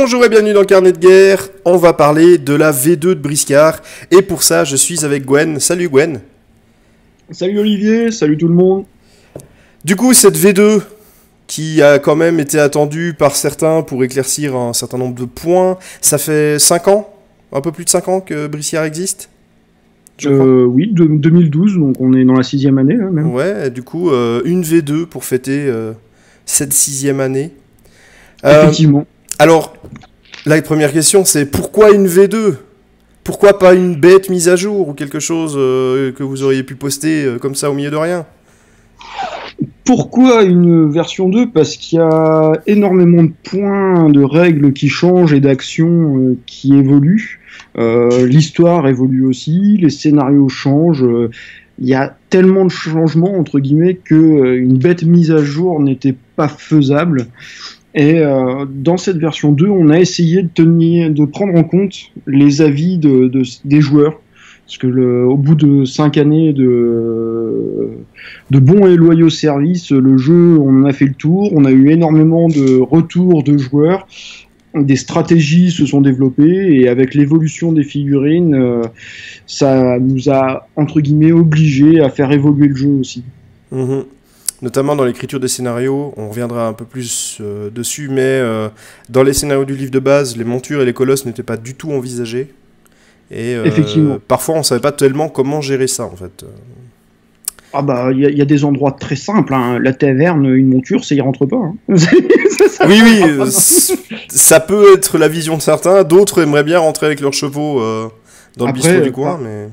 Bonjour et bienvenue dans Carnet de guerre. On va parler de la V2 de Briscard. Et pour ça, je suis avec Gwen. Salut Gwen. Salut Olivier, salut tout le monde. Du coup, cette V2 qui a quand même été attendue par certains pour éclaircir un certain nombre de points, ça fait 5 ans, un peu plus de 5 ans que Briscard existe. Oui, 2012, donc on est dans la 6e année là, même. Ouais, du coup, une V2 pour fêter cette 6e année. Effectivement. Alors, la première question, c'est pourquoi une V2 ? Pourquoi pas une bête mise à jour ou quelque chose que vous auriez pu poster comme ça au milieu de rien ? Pourquoi une version 2 ? Parce qu'il y a énormément de points, de règles qui changent et d'actions qui évoluent. L'histoire évolue aussi, les scénarios changent. Il y a tellement de changements, entre guillemets, qu'une bête mise à jour n'était pas faisable. Et dans cette version 2, on a essayé de prendre en compte les avis des joueurs. Parce que au bout de 5 années de bons et loyaux services, le jeu, on en a fait le tour. On a eu énormément de retours de joueurs. Des stratégies se sont développées. Et avec l'évolution des figurines, ça nous a, entre guillemets, obligés à faire évoluer le jeu aussi. Mmh. Notamment dans l'écriture des scénarios, on reviendra un peu plus dessus, mais dans les scénarios du livre de base, les montures et les colosses n'étaient pas du tout envisagés. Et Effectivement. Parfois, on ne savait pas tellement comment gérer ça, en fait. Ah bah, il y a des endroits très simples. Hein. La taverne, une monture, ça y rentre pas. Hein. Oui, ça peut être la vision de certains. D'autres aimeraient bien rentrer avec leurs chevaux dans le bistrot du coin, mais...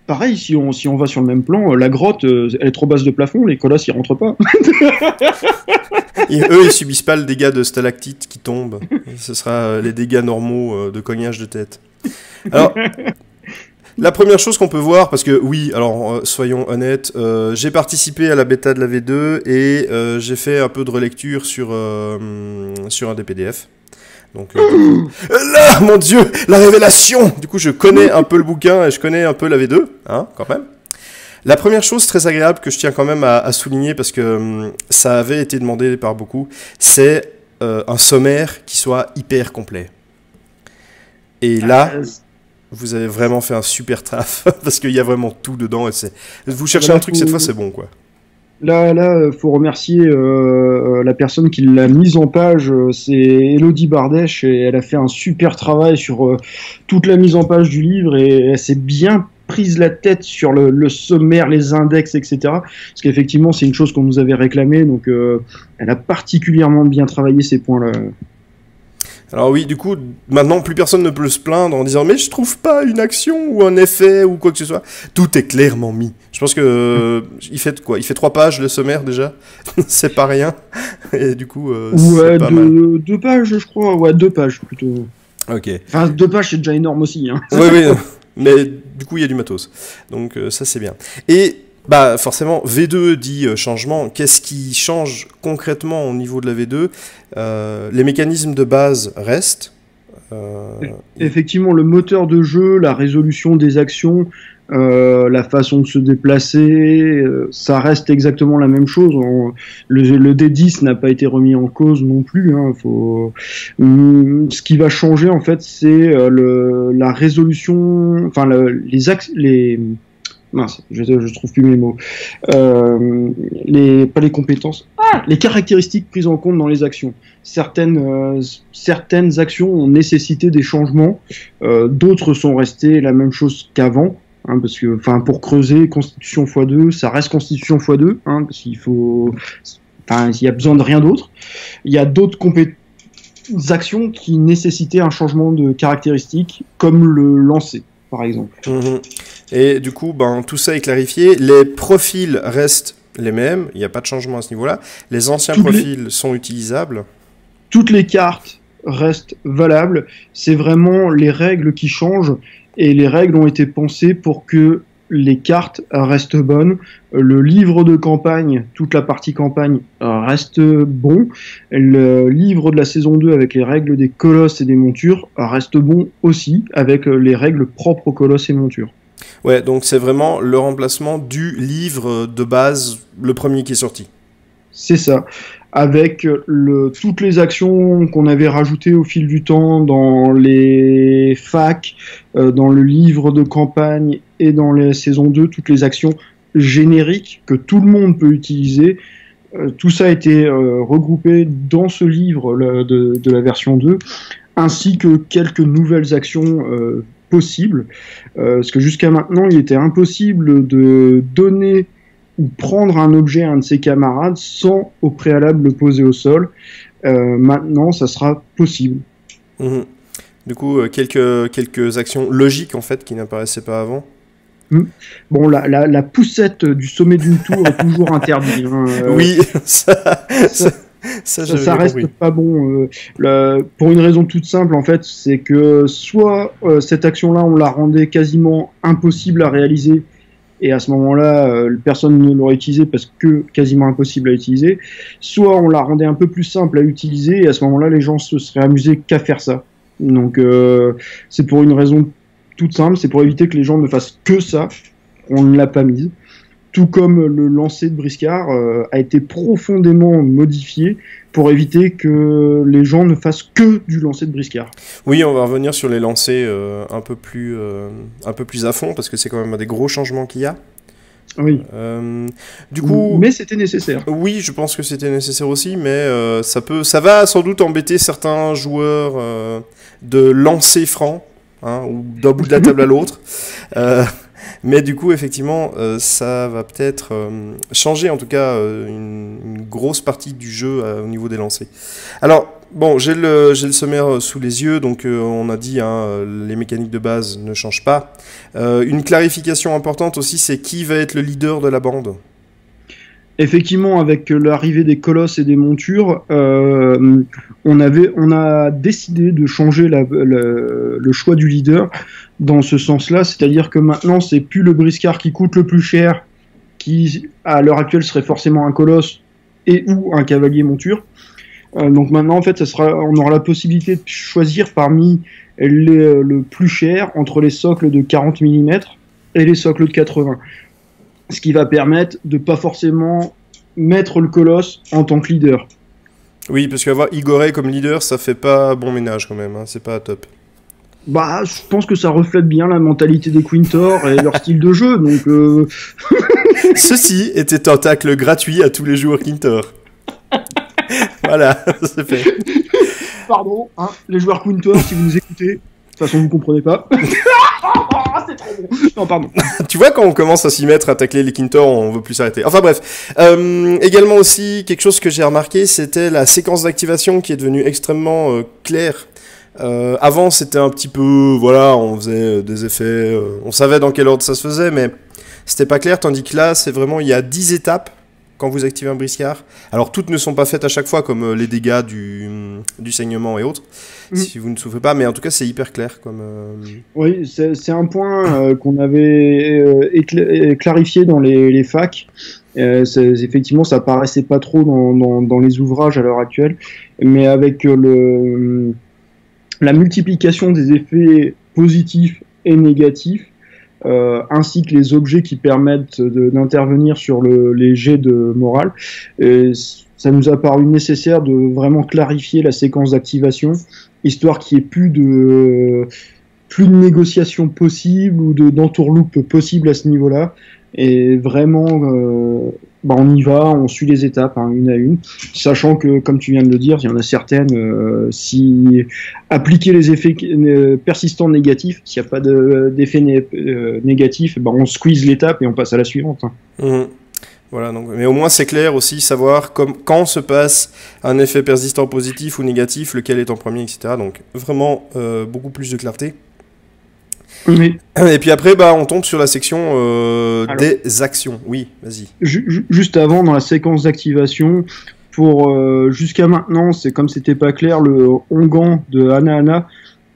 Pareil, si on va sur le même plan, la grotte, elle est trop basse de plafond, les colosses, ils rentrent pas. Et eux, ils subissent pas le dégât de stalactites qui tombent. Ce sera les dégâts normaux de cognage de tête. Alors, la première chose qu'on peut voir, parce que oui, alors soyons honnêtes, j'ai participé à la bêta de la V2 et j'ai fait un peu de relecture sur un des PDF. Donc, là, mon Dieu, la révélation. Du coup, je connais un peu le bouquin et je connais un peu la V2, hein, quand même. La première chose très agréable que je tiens quand même à souligner, parce que ça avait été demandé par beaucoup, c'est un sommaire qui soit hyper complet. Et là, vous avez vraiment fait un super taf, parce qu'il y a vraiment tout dedans. Et vous cherchez un truc, cette fois, c'est bon, quoi. Là, faut remercier la personne qui l'a mise en page, c'est Elodie Bardèche, et elle a fait un super travail sur toute la mise en page du livre, et elle s'est bien prise la tête sur le sommaire, les index, etc. Parce qu'effectivement, c'est une chose qu'on nous avait réclamé, donc elle a particulièrement bien travaillé ces points-là. Alors oui, du coup, maintenant, plus personne ne peut se plaindre en disant « Mais je trouve pas une action ou un effet ou quoi que ce soit. » Tout est clairement mis. Je pense que il fait quoi ? Il fait 3 pages, le sommaire, déjà. C'est pas rien. Et du coup, c'est pas mal. 2 pages, je crois. Ouais, 2 pages, plutôt. Ok. Enfin, 2 pages, c'est déjà énorme aussi. Hein. Oui, mais du coup, il y a du matos. Donc, ça, c'est bien. Et... bah forcément, V2 dit changement. Qu'est-ce qui change concrètement au niveau de la V2 ? Les mécanismes de base restent. Effectivement, le moteur de jeu, la résolution des actions, la façon de se déplacer, ça reste exactement la même chose. Le D10 n'a pas été remis en cause non plus. Hein, ce qui va changer, en fait, c'est la résolution, enfin mince, je trouve plus mes mots. Pas les compétences, les caractéristiques prises en compte dans les actions. Certaines actions ont nécessité des changements, d'autres sont restées la même chose qu'avant. Hein, parce que, enfin, pour creuser, Constitution x2, ça reste Constitution x2, hein, parce qu'il faut, enfin, il y a besoin de rien d'autre. Il y a d'autres actions qui nécessitaient un changement de caractéristiques, comme le lancer, par exemple. Et du coup, tout ça est clarifié. Les profils restent les mêmes. Il n'y a pas de changement à ce niveau-là. Les anciens profils sont utilisables. Toutes les cartes restent valables. C'est vraiment les règles qui changent. Et les règles ont été pensées pour que les cartes restent bonnes. Le livre de campagne, toute la partie campagne, reste bon. Le livre de la saison 2 avec les règles des colosses et des montures reste bon aussi, avec les règles propres aux colosses et montures. Ouais, donc c'est vraiment le remplacement du livre de base, le premier qui est sorti. C'est ça. avec toutes les actions qu'on avait rajoutées au fil du temps dans les facs, dans le livre de campagne et dans les saisons 2, toutes les actions génériques que tout le monde peut utiliser. Tout ça a été regroupé dans ce livre de la version 2, ainsi que quelques nouvelles actions possibles. Parce que jusqu'à maintenant, il était impossible de donner ou prendre un objet à un de ses camarades sans au préalable le poser au sol. Maintenant, ça sera possible. Mmh. Du coup, quelques actions logiques en fait qui n'apparaissaient pas avant. Bon, la poussette du sommet d'une tour est toujours interdite. Hein. Oui, ça reste compris. Pas bon. Pour une raison toute simple, en fait, c'est que soit cette action-là, on la rendait quasiment impossible à réaliser, et à ce moment-là, personne ne l'aurait utilisé parce que quasiment impossible à utiliser, soit on la rendait un peu plus simple à utiliser, et à ce moment-là, les gens se seraient amusés qu'à faire ça. Donc, c'est pour une raison toute simple, c'est pour éviter que les gens ne fassent que ça. On ne l'a pas mise. Tout comme le lancer de briscard a été profondément modifié pour éviter que les gens ne fassent que du lancer de briscard. Oui, on va revenir sur les lancers un peu plus à fond, parce que c'est quand même un des gros changements qu'il y a. Oui. Du coup, mais c'était nécessaire. Oui, je pense que c'était nécessaire aussi, mais ça va sans doute embêter certains joueurs de lancer franc, hein, ou d'un bout de la table à l'autre. Mais du coup, effectivement, ça va peut-être changer, en tout cas, une grosse partie du jeu au niveau des lancers. Alors, bon, j'ai le sommaire sous les yeux, donc on a dit, hein, les mécaniques de base ne changent pas. Une clarification importante aussi, c'est qui va être le leader de la bande ? Effectivement, avec l'arrivée des colosses et des montures, on a décidé de changer le choix du leader dans ce sens-là, c'est-à-dire que maintenant, c'est plus le briscard qui coûte le plus cher, qui à l'heure actuelle serait forcément un colosse et ou un cavalier monture. Donc maintenant, en fait, on aura la possibilité de choisir parmi le plus cher entre les socles de 40 mm et les socles de 80. Ce qui va permettre de pas forcément mettre le colosse en tant que leader. Oui, parce qu'avoir Igoré comme leader, ça fait pas bon ménage quand même, hein, c'est pas top. Bah, je pense que ça reflète bien la mentalité des Quintor et leur style de jeu, donc... Ceci était un tacle gratuit à tous les joueurs Quintor. Voilà, c'est fait. Pardon, hein, les joueurs Quintor, si vous nous écoutez, de toute façon vous comprenez pas. C'est trop bon. Non, pardon. Tu vois, quand on commence à s'y mettre, à tacler les Quintor, on veut plus s'arrêter. Enfin bref. Également aussi, quelque chose que j'ai remarqué, c'était la séquence d'activation qui est devenue extrêmement claire. Avant, c'était un petit peu, voilà, on faisait des effets, on savait dans quel ordre ça se faisait, mais c'était pas clair, tandis que là, c'est vraiment, il y a 10 étapes quand vous activez un briscard. Alors, toutes ne sont pas faites à chaque fois, comme les dégâts du saignement et autres, si vous ne souffrez pas, mais en tout cas, c'est hyper clair. Oui, c'est un point qu'on avait clarifié dans les facs. Effectivement, ça paraissait pas trop dans les ouvrages à l'heure actuelle, mais avec la multiplication des effets positifs et négatifs, ainsi que les objets qui permettent d'intervenir sur les jets de morale, ça nous a paru nécessaire de vraiment clarifier la séquence d'activation, histoire qu'il n'y ait plus de négociation possible ou d'entourloupe possible à ce niveau-là. Et vraiment, on y va, on suit les étapes, hein, une à une, sachant que, comme tu viens de le dire, il y en a certaines, si appliquer les effets persistants négatifs, s'il n'y a pas d'effet négatif, on squeeze l'étape et on passe à la suivante. Hein. Mmh. Voilà, donc, mais au moins c'est clair aussi, savoir quand se passe un effet persistant positif ou négatif, lequel est en premier, etc. Donc vraiment beaucoup plus de clarté. Oui. Et puis après, on tombe sur la section des actions. Oui, vas-y. Juste avant, dans la séquence d'activation, jusqu'à maintenant, c'est comme c'était pas clair, le onguent de Hana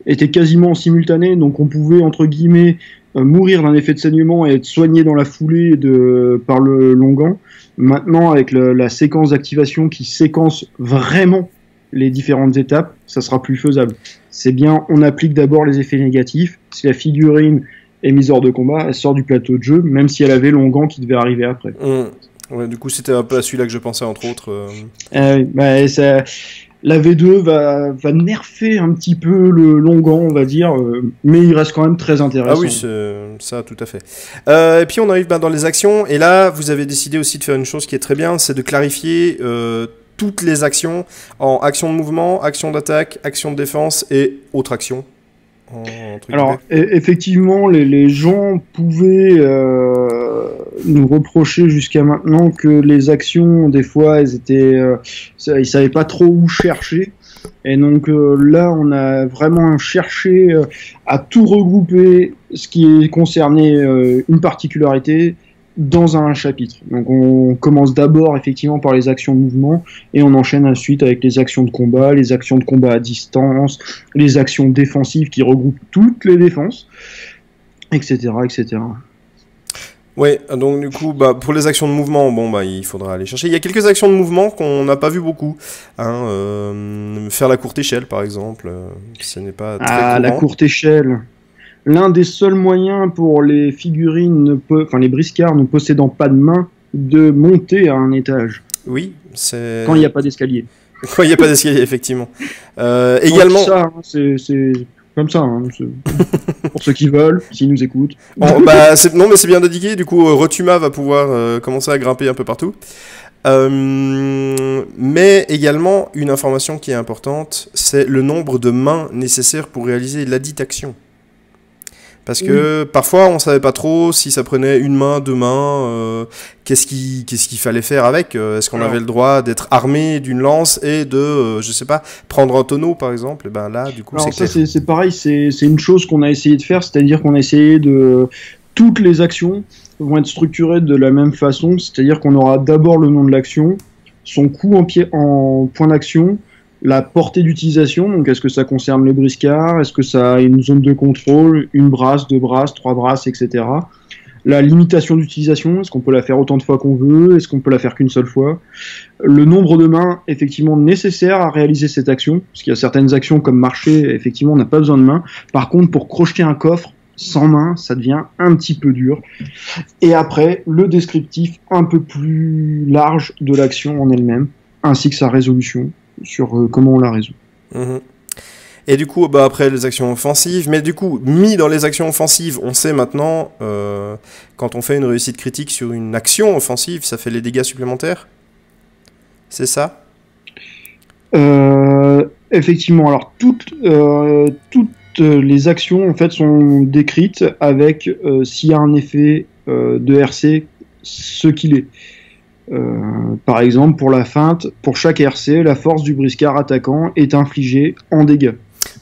était quasiment en simultané, donc on pouvait, entre guillemets, mourir d'un effet de saignement et être soigné dans la foulée par le onguent. Maintenant, avec la séquence d'activation qui séquence vraiment les différentes étapes, ça sera plus faisable. C'est bien, on applique d'abord les effets négatifs. Si la figurine est mise hors de combat, elle sort du plateau de jeu, même si elle avait l'onguent qui devait arriver après. Ouais, du coup, c'était un peu à celui-là que je pensais, entre autres. Bah, la V2 va nerfer un petit peu le Longan, on va dire, mais il reste quand même très intéressant. Ah oui, ça, tout à fait. Et puis, on arrive dans les actions, et là, vous avez décidé aussi de faire une chose qui est très bien, c'est de clarifier toutes les actions en action de mouvement, action d'attaque, action de défense et autres actions. Alors, effectivement, les gens pouvaient nous reprocher jusqu'à maintenant que les actions, des fois, ils savaient pas trop où chercher. Et donc là, on a vraiment cherché à tout regrouper ce qui concernait une particularité dans un chapitre. Donc on commence d'abord effectivement par les actions de mouvement et on enchaîne ensuite avec les actions de combat à distance, les actions défensives qui regroupent toutes les défenses, etc., etc. Ouais, donc du coup, pour les actions de mouvement, il faudra aller chercher. Il y a quelques actions de mouvement qu'on n'a pas vu beaucoup. Faire la courte échelle, par exemple, ce n'est pas très courant. La courte échelle. L'un des seuls moyens pour les figurines, les briscards ne possédant pas de main, de monter à un étage. Oui, c'est... Quand il n'y a pas d'escalier. Quand il n'y a pas d'escalier, effectivement. Également... Ça, c'est comme ça, pour ceux qui veulent, s'ils nous écoutent. Non, mais c'est bien indiqué, du coup, Rotuma va pouvoir commencer à grimper un peu partout. Mais également, une information qui est importante, c'est le nombre de mains nécessaires pour réaliser ladite action. Parce que parfois, on savait pas trop si ça prenait une main, deux mains, qu'est-ce qu'il fallait faire avec. Est-ce qu'on avait le droit d'être armé d'une lance et de, je sais pas, prendre un tonneau, par exemple. Et ben là, du coup, c'est pareil, c'est une chose qu'on a essayé de faire, c'est-à-dire qu'on a essayé de... Toutes les actions vont être structurées de la même façon, c'est-à-dire qu'on aura d'abord le nom de l'action, son coût en point d'action, la portée d'utilisation, donc est-ce que ça concerne le briscard, est-ce que ça a une zone de contrôle, une brasse, deux brasses, trois brasses, etc. La limitation d'utilisation, est-ce qu'on peut la faire autant de fois qu'on veut, est-ce qu'on peut la faire qu'une seule fois. Le nombre de mains effectivement nécessaire à réaliser cette action, parce qu'il y a certaines actions comme marcher, effectivement on n'a pas besoin de mains. Par contre, pour crocheter un coffre, sans main, ça devient un petit peu dur. Et après, le descriptif un peu plus large de l'action en elle-même, ainsi que sa résolution, sur comment on la résout. Et du coup, après les actions offensives, mais du coup, mis dans les actions offensives, on sait maintenant, quand on fait une réussite critique sur une action offensive, ça fait les dégâts supplémentaires. C'est ça ? Effectivement, alors toutes les actions en fait sont décrites avec s'il y a un effet de RC, ce qu'il est. Par exemple, pour la feinte, pour chaque RC, la force du briscard attaquant est infligée en dégâts.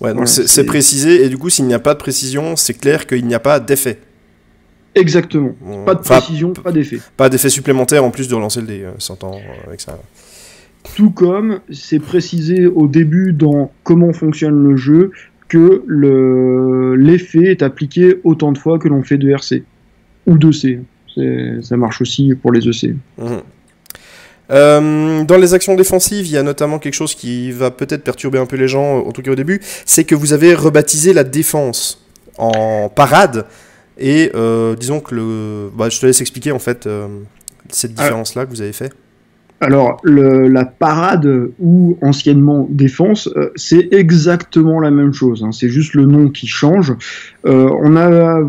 Ouais, donc c'est précisé, et du coup, s'il n'y a pas de précision, c'est clair qu'il n'y a pas d'effet. Exactement. Pas de précision, pas d'effet. Pas d'effet supplémentaire en plus de relancer le dé, s'entend avec ça. Tout comme c'est précisé au début dans comment fonctionne le jeu que l'effet est appliqué autant de fois que l'on fait de RC ou de C. Ça marche aussi pour les EC. Dans les actions défensives, il y a notamment quelque chose qui va peut-être perturber un peu les gens, en tout cas au début, c'est que vous avez rebaptisé la défense en parade, et disons que je te laisse expliquer en fait cette différence-là que vous avez fait. Alors, la parade, ou anciennement défense, c'est exactement la même chose, hein. C'est juste le nom qui change. On a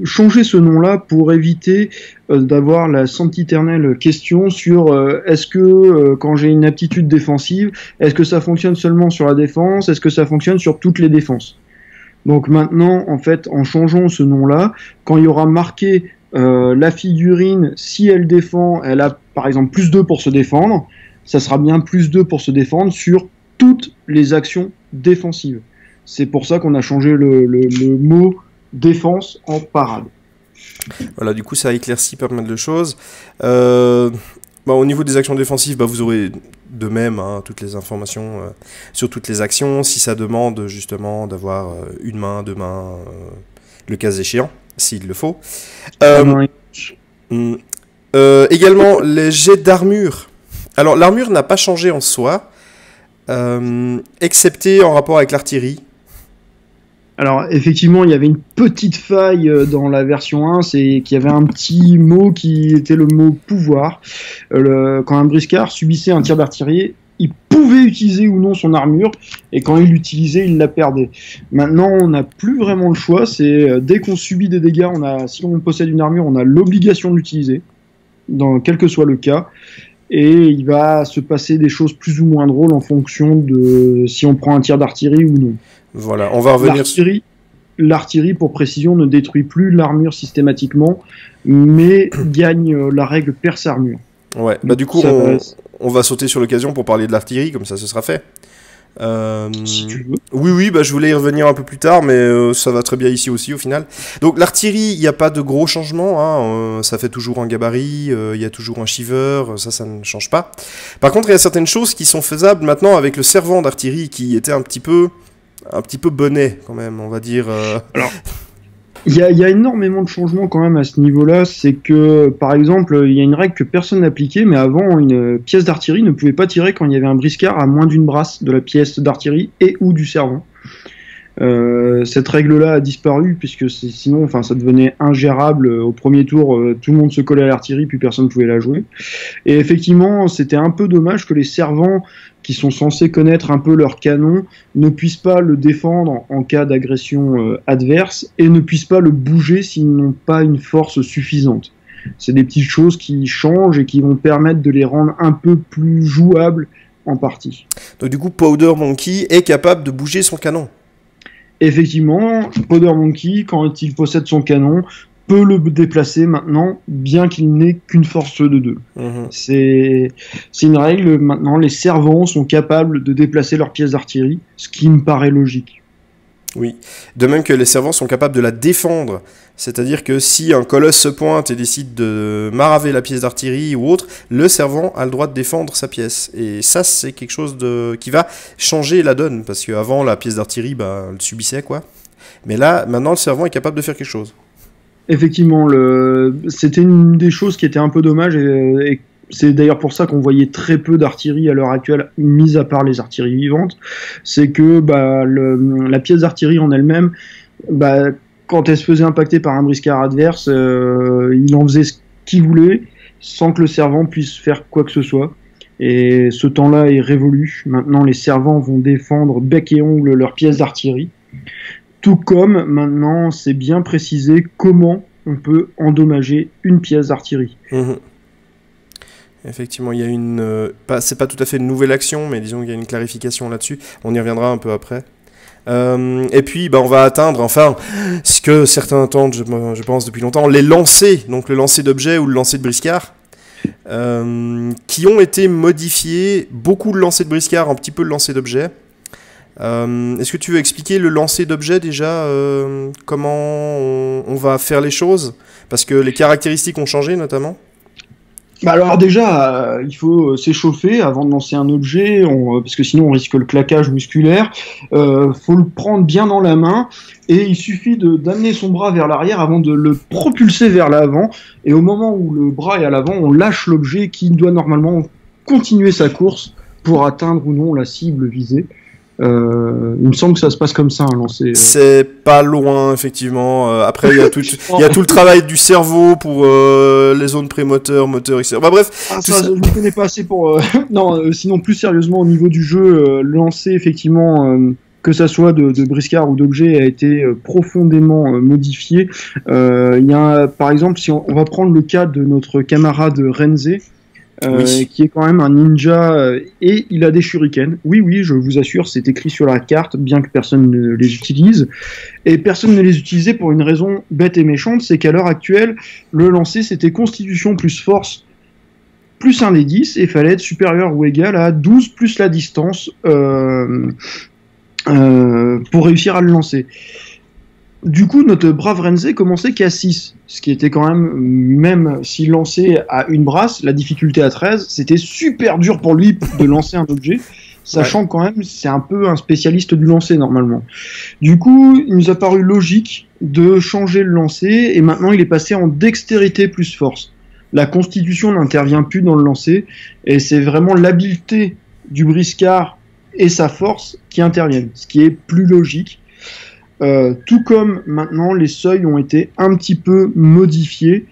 changé ce nom-là pour éviter d'avoir la sempiternelle question sur est-ce que quand j'ai une aptitude défensive, est-ce que ça fonctionne seulement sur la défense, est-ce que ça fonctionne sur toutes les défenses. Donc maintenant, en fait, en changeant ce nom-là, quand il y aura marqué la figurine, si elle défend, elle a par exemple plus 2 pour se défendre, ça sera bien plus 2 pour se défendre sur toutes les actions défensives. C'est pour ça qu'on a changé le mot défense en parade. Voilà, du coup ça éclaircit pas mal de choses. Au niveau des actions défensives, vous aurez de même toutes les informations sur toutes les actions, si ça demande justement d'avoir une main, deux mains, le cas échéant, s'il le faut. Également, les jets d'armure. Alors, l'armure n'a pas changé en soi, excepté en rapport avec l'artillerie. Alors effectivement, il y avait une petite faille dans la version 1, c'est qu'il y avait un petit mot qui était le mot pouvoir. Quand un briscard subissait un tir d'artillerie, il pouvait utiliser ou non son armure, et quand il l'utilisait, il la perdait. Maintenant, on n'a plus vraiment le choix, c'est dès qu'on subit des dégâts, si on possède une armure, on a l'obligation de l'utiliser, quel que soit le cas. Et il va se passer des choses plus ou moins drôles en fonction de si on prend un tir d'artillerie ou non. Voilà, on va revenir... L'artillerie, pour précision, ne détruit plus l'armure systématiquement, mais gagne la règle perce-armure. Ouais, bah du coup, on va sauter sur l'occasion pour parler de l'artillerie, comme ça ce sera fait. Si tu veux. Oui, bah, je voulais y revenir un peu plus tard, mais ça va très bien ici aussi au final. Donc l'artillerie, il n'y a pas de gros changements, hein, ça fait toujours un gabarit, il y a toujours un shiver, ça ne change pas. Par contre, il y a certaines choses qui sont faisables maintenant avec le servant d'artillerie qui était un petit peu bonnet quand même, on va dire. Alors, il y a énormément de changements quand même à ce niveau-là. C'est que, par exemple, il y a une règle que personne n'appliquait, mais avant, une pièce d'artillerie ne pouvait pas tirer quand il y avait un briscard à moins d'une brasse de la pièce d'artillerie et ou du servant. Cette règle-là a disparu puisque sinon, ça devenait ingérable. Au premier tour, tout le monde se collait à l'artillerie, puis personne ne pouvait la jouer. Et effectivement, c'était un peu dommage que les servants, qui sont censés connaître un peu leur canon, ne puissent pas le défendre en cas d'agression adverse et ne puissent pas le bouger s'ils n'ont pas une force suffisante. C'est des petites choses qui changent et qui vont permettre de les rendre un peu plus jouables en partie. Donc du coup, Powder Monkey est capable de bouger son canon. Effectivement, Powder Monkey, quand il possède son canon, peut le déplacer maintenant, bien qu'il n'ait qu'une force de 2. C'est une règle, maintenant, les servants sont capables de déplacer leurs pièces d'artillerie, ce qui me paraît logique. Oui, de même que les servants sont capables de la défendre, c'est-à-dire que si un colosse se pointe et décide de maraver la pièce d'artillerie ou autre, le servant a le droit de défendre sa pièce. Et ça, c'est quelque chose qui va changer la donne, parce qu'avant, la pièce d'artillerie, elle subissait, quoi. Mais là, maintenant, le servant est capable de faire quelque chose. Effectivement, c'était une des choses qui était un peu dommage, et c'est d'ailleurs pour ça qu'on voyait très peu d'artillerie à l'heure actuelle, mis à part les artilleries vivantes. C'est que la pièce d'artillerie en elle-même, quand elle se faisait impacter par un briscard adverse, il en faisait ce qu'il voulait, sans que le servant puisse faire quoi que ce soit. Et ce temps-là est révolu. Maintenant, les servants vont défendre bec et ongle leurs pièces d'artillerie. Tout comme, maintenant, c'est bien précisé comment on peut endommager une pièce d'artillerie. Effectivement, il y a c'est pas tout à fait une nouvelle action, mais disons qu'il y a une clarification là-dessus. On y reviendra un peu après. Et puis, on va atteindre, ce que certains attendent, je pense, depuis longtemps, les lancers, donc le lancer d'objets ou le lancer de briscard, qui ont été modifiés, beaucoup de lancers de briscard, un petit peu le lancer d'objets. Est-ce que tu veux expliquer le lancer d'objets déjà, comment on va faire les choses? Parce que les caractéristiques ont changé notamment. Alors déjà, il faut s'échauffer avant de lancer un objet, parce que sinon on risque le claquage musculaire. Faut le prendre bien dans la main, et il suffit d'amener son bras vers l'arrière avant de le propulser vers l'avant. Et au moment où le bras est à l'avant, on lâche l'objet qui doit normalement continuer sa course pour atteindre ou non la cible visée. Il me semble que ça se passe comme ça, un lancer. C'est pas loin, effectivement. Après, il y a tout le travail du cerveau pour les zones prémoteurs, moteurs, etc. Bref. Je ne connais pas assez pour... Non, sinon, plus sérieusement, au niveau du jeu, le lancer, effectivement, que ça soit de briscard ou d'objet, a été profondément modifié. Par exemple, si on va prendre le cas de notre camarade Renze, qui est quand même un ninja, et il a des shurikens. Oui, je vous assure, c'est écrit sur la carte, bien que personne ne les utilise. Et personne ne les utilisait pour une raison bête et méchante, c'est qu'à l'heure actuelle, le lancer, c'était constitution plus force plus un des 10, et il fallait être supérieur ou égal à 12 plus la distance pour réussir à le lancer. Du coup, notre brave Renze commençait qu'à 6, ce qui était quand même s'il lançait à une brasse, la difficulté à 13, c'était super dur pour lui de lancer un objet, sachant que quand même c'est un peu un spécialiste du lancer normalement. Du coup, il nous a paru logique de changer le lancer, et maintenant il est passé en dextérité plus force. La constitution n'intervient plus dans le lancer, et c'est vraiment l'habileté du briscard et sa force qui interviennent, ce qui est plus logique. Tout comme maintenant, les seuils ont été un petit peu modifiés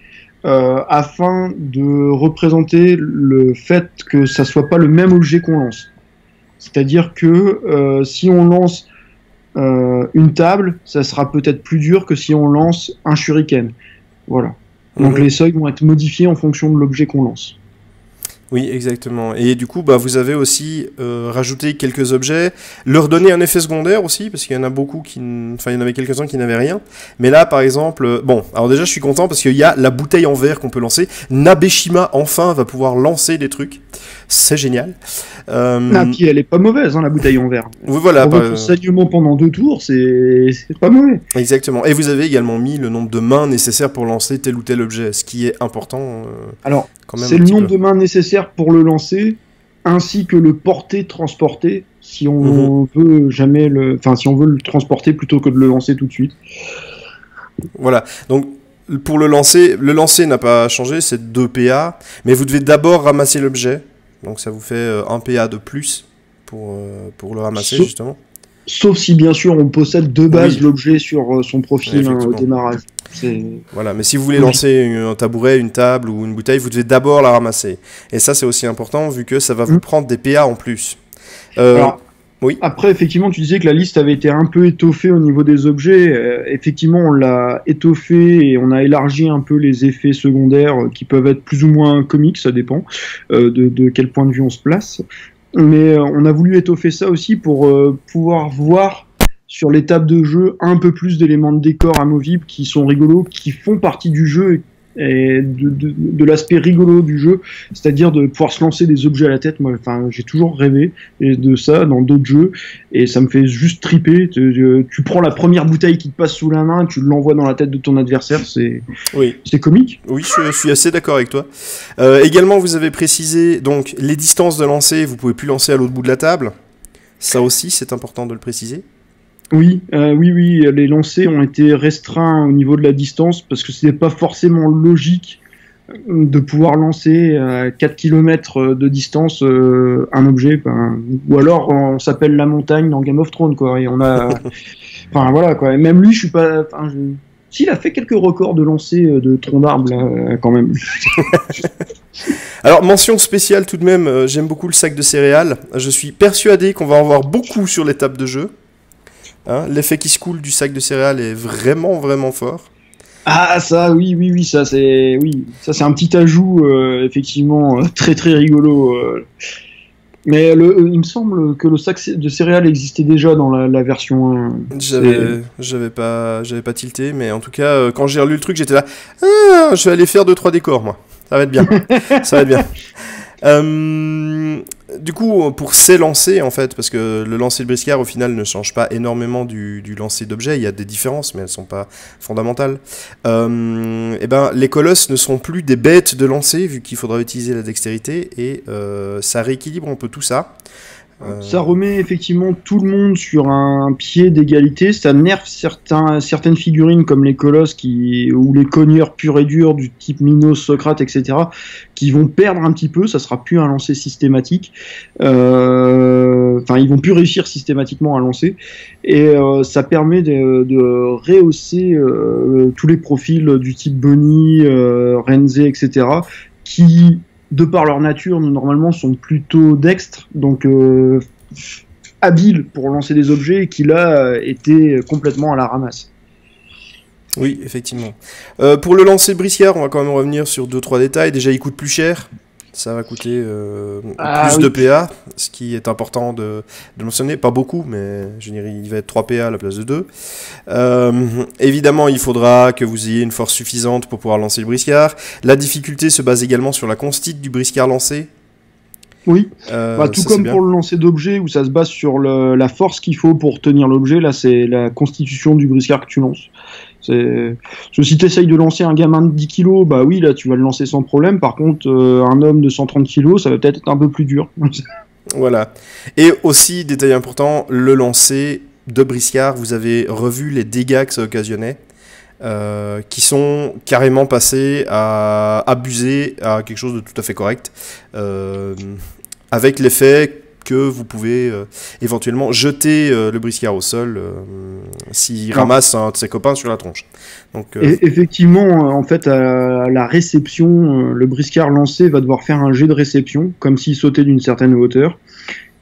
afin de représenter le fait que ça soit pas le même objet qu'on lance. C'est-à-dire que si on lance une table, ça sera peut-être plus dur que si on lance un shuriken. Voilà. Donc les seuils vont être modifiés en fonction de l'objet qu'on lance. Oui, exactement. Et du coup, bah, vous avez aussi rajouté quelques objets, leur donner un effet secondaire aussi, parce qu'il y en a beaucoup enfin, il y en avait quelques-uns qui n'avaient rien. Mais là, par exemple, bon, alors déjà, je suis content parce qu'il y a la bouteille en verre qu'on peut lancer. Nabeshima, enfin, va pouvoir lancer des trucs. C'est génial. Ah, puis elle est pas mauvaise, hein, la bouteille en verre. Oui, voilà. Pour votre saignement pendant 2 tours, c'est pas mauvais. Exactement. Et vous avez également mis le nombre de mains nécessaires pour lancer tel ou tel objet, ce qui est important. Alors, c'est le nombre de mains nécessaires pour le lancer, ainsi que le porter-transporter, si on veut jamais si on veut le transporter plutôt que de le lancer tout de suite. Voilà. Donc, pour le lancer n'a pas changé, c'est 2 PA, mais vous devez d'abord ramasser l'objet. Donc ça vous fait 1 PA de plus pour le ramasser, justement. Sauf si, bien sûr, on possède de base l'objet sur son profil au démarrage. Voilà, mais si vous voulez lancer un tabouret, une table ou une bouteille, vous devez d'abord la ramasser. Et ça, c'est aussi important, vu que ça va vous prendre des PA en plus. Alors, oui. Après, effectivement, tu disais que la liste avait été un peu étoffée au niveau des objets. Effectivement, on l'a étoffée et on a élargi un peu les effets secondaires qui peuvent être plus ou moins comiques, ça dépend de quel point de vue on se place. Mais on a voulu étoffer ça aussi pour pouvoir voir sur les tables de jeu un peu plus d'éléments de décor amovibles qui sont rigolos, qui font partie du jeu et de l'aspect rigolo du jeu, c'est-à-dire de pouvoir se lancer des objets à la tête. Moi, enfin, j'ai toujours rêvé de ça dans d'autres jeux et ça me fait juste triper. Tu prends la première bouteille qui te passe sous la main, tu l'envoies dans la tête de ton adversaire, c'est comique. Oui, je suis assez d'accord avec toi. Également, vous avez précisé donc les distances de lancer, vous pouvez plus lancer à l'autre bout de la table. Ça aussi, c'est important de le préciser. Oui, les lancers ont été restreints au niveau de la distance parce que ce n'est pas forcément logique de pouvoir lancer à 4 km de distance un objet. Ou alors on s'appelle la montagne dans Game of Thrones, quoi. Et on a, enfin voilà, quoi. Et même lui, je suis pas. S'il a fait quelques records de lancer de troncs d'arbres, là, quand même. Alors, mention spéciale tout de même, j'aime beaucoup le sac de céréales. Je suis persuadé qu'on va en voir beaucoup sur les tables de jeu. Hein, l'effet qui se coule du sac de céréales est vraiment, vraiment fort. Ah, ça, oui, ça c'est un petit ajout, effectivement, très, très rigolo. Mais il me semble que le sac de céréales existait déjà dans la version 1. J'avais pas tilté, mais en tout cas, quand j'ai relu le truc, j'étais là. Ah, je vais aller faire 2-3 décors, moi. Ça va être bien. Ça va être bien. Du coup, pour s'élancer, en fait, parce que le lancer de briscard, au final, ne change pas énormément du lancer d'objet. Il y a des différences, mais elles sont pas fondamentales. Et ben, les colosses ne seront plus des bêtes de lancer, vu qu'il faudra utiliser la dextérité, et ça rééquilibre un peu tout ça. Ça remet effectivement tout le monde sur un pied d'égalité. Ça nerf certaines figurines comme les colosses ou les cogneurs purs et durs du type Minos, Socrate, etc. qui vont perdre un petit peu. Ça sera plus un lancer systématique. Enfin, ils vont plus réussir systématiquement à lancer. Et ça permet de rehausser tous les profils du type Bonnie, Renze, etc. qui de par leur nature, normalement, sont plutôt dextres, donc habiles pour lancer des objets, et qui là étaient complètement à la ramasse. Oui, effectivement. Pour le lancer de briscard, on va quand même revenir sur 2-3 détails. Déjà, il coûte plus cher. Ça va coûter plus de PA, ce qui est important de mentionner. Pas beaucoup, mais je dirais il va être 3 PA à la place de 2. Évidemment, il faudra que vous ayez une force suffisante pour pouvoir lancer le briscard. La difficulté se base également sur la constite du briscard lancé. Oui, tout comme pour le lancer d'objet, où ça se base sur la force qu'il faut pour tenir l'objet. Là, c'est la constitution du briscard que tu lances. Si tu essayes de lancer un gamin de 10 kg, bah oui, là tu vas le lancer sans problème. Par contre, un homme de 130 kg, ça va peut-être être un peu plus dur. Voilà. Et aussi, détail important, le lancer de briscard, vous avez revu les dégâts que ça occasionnait, qui sont carrément passés à abuser à quelque chose de tout à fait correct, avec l'effet que vous pouvez éventuellement jeter le briscard au sol s'il ramasse un de ses copains sur la tronche. Donc, effectivement, en fait, à la réception, le briscard lancé va devoir faire un jet de réception, comme s'il sautait d'une certaine hauteur.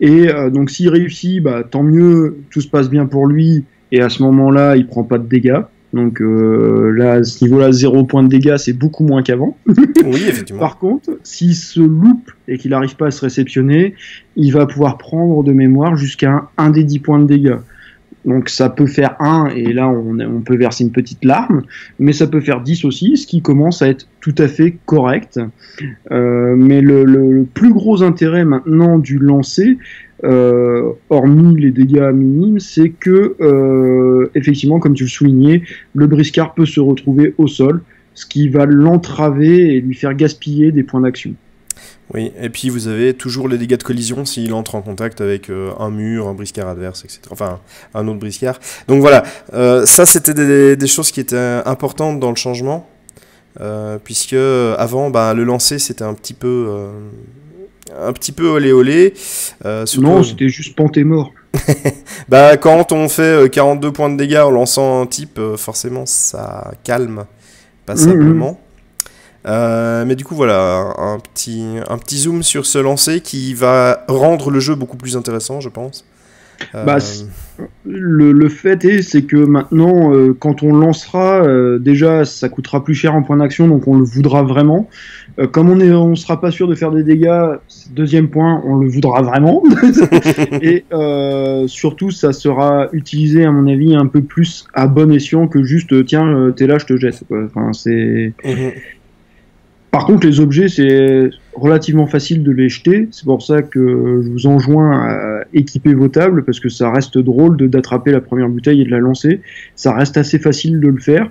Et donc s'il réussit, bah, tant mieux, tout se passe bien pour lui, et à ce moment-là, il prend pas de dégâts. Donc là, à ce niveau-là, 0 point de dégâts, c'est beaucoup moins qu'avant. Oui, effectivement. Par contre, s'il se loupe et qu'il n'arrive pas à se réceptionner, il va pouvoir prendre de mémoire jusqu'à un des 10 points de dégâts. Donc ça peut faire 1, et là on peut verser une petite larme, mais ça peut faire 10 aussi, ce qui commence à être tout à fait correct. Mais le plus gros intérêt maintenant du lancer, hormis les dégâts minimes, c'est que, effectivement, comme tu le soulignais, le briscard peut se retrouver au sol, ce qui va l'entraver et lui faire gaspiller des points d'action. Oui, et puis vous avez toujours les dégâts de collision s'il entre en contact avec un mur, un briscard adverse, etc. Enfin, un autre briscard. Donc voilà, ça c'était des choses qui étaient importantes dans le changement, puisque avant, bah, le lancer c'était un petit peu olé olé. Non, c'était juste panté mort. Bah, quand on fait 42 points de dégâts en lançant un type, forcément ça calme passablement. Mais du coup voilà, un petit zoom sur ce lancer qui va rendre le jeu beaucoup plus intéressant, je pense. Bah, le fait c'est que maintenant, quand on lancera, déjà ça coûtera plus cher en points d'action, donc on le voudra vraiment. Comme on sera pas sûr de faire des dégâts, deuxième point, on le voudra vraiment. Et surtout, ça sera utilisé à mon avis un peu plus à bon escient que juste tiens, t'es là, je te jette, quoi. Enfin, c'est... Par contre, les objets, c'est relativement facile de les jeter. C'est pour ça que je vous enjoins à équiper vos tables, parce que ça reste drôle d'attraper la première bouteille et de la lancer. Ça reste assez facile de le faire,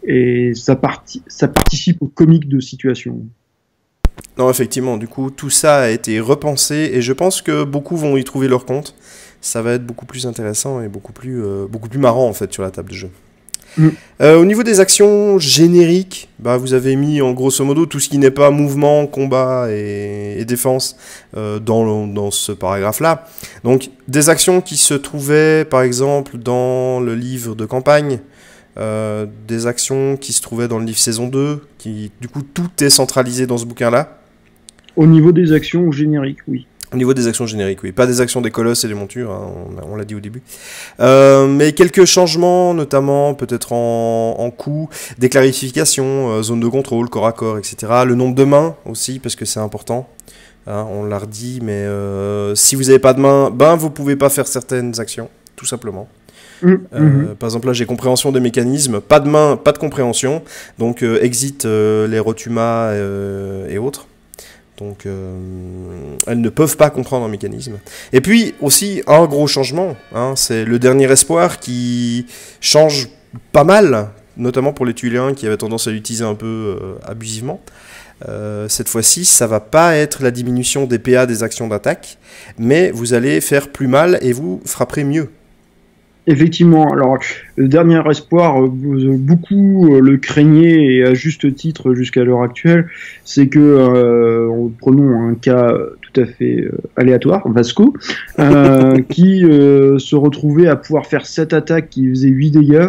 et ça participe au comique de situation. Non, effectivement, du coup, tout ça a été repensé, et je pense que beaucoup vont y trouver leur compte. Ça va être beaucoup plus intéressant et beaucoup plus marrant, en fait, sur la table de jeu. Au niveau des actions génériques, bah, vous avez mis en grosso modo tout ce qui n'est pas mouvement, combat et défense dans ce paragraphe-là. Donc des actions qui se trouvaient par exemple dans le livre de campagne, des actions qui se trouvaient dans le livre saison 2, qui du coup tout est centralisé dans ce bouquin-là. Au niveau des actions génériques, oui. Au niveau des actions génériques, oui. Pas des actions des colosses et des montures, hein, on l'a dit au début. Mais quelques changements, notamment peut-être en coût, des clarifications, zone de contrôle, corps à corps, etc. Le nombre de mains aussi, parce que c'est important. Hein, on l'a redit, mais si vous n'avez pas de mains, ben, vous ne pouvez pas faire certaines actions, tout simplement. Par exemple, là, j'ai compréhension des mécanismes, pas de main, pas de compréhension, donc exit les rotumas et autres. Donc, elles ne peuvent pas comprendre un mécanisme. Et puis, aussi, un gros changement, hein, c'est le dernier espoir qui change pas mal, notamment pour les Tuléens qui avaient tendance à l'utiliser un peu abusivement. Cette fois-ci, ça va pas être la diminution des PA des actions d'attaque, mais vous allez faire plus mal et vous frapperez mieux. Effectivement, alors le dernier espoir, beaucoup le craignaient, et à juste titre jusqu'à l'heure actuelle, c'est que, prenons un cas tout à fait aléatoire, Vasco, qui se retrouvait à pouvoir faire 7 attaques qui faisaient 8 dégâts.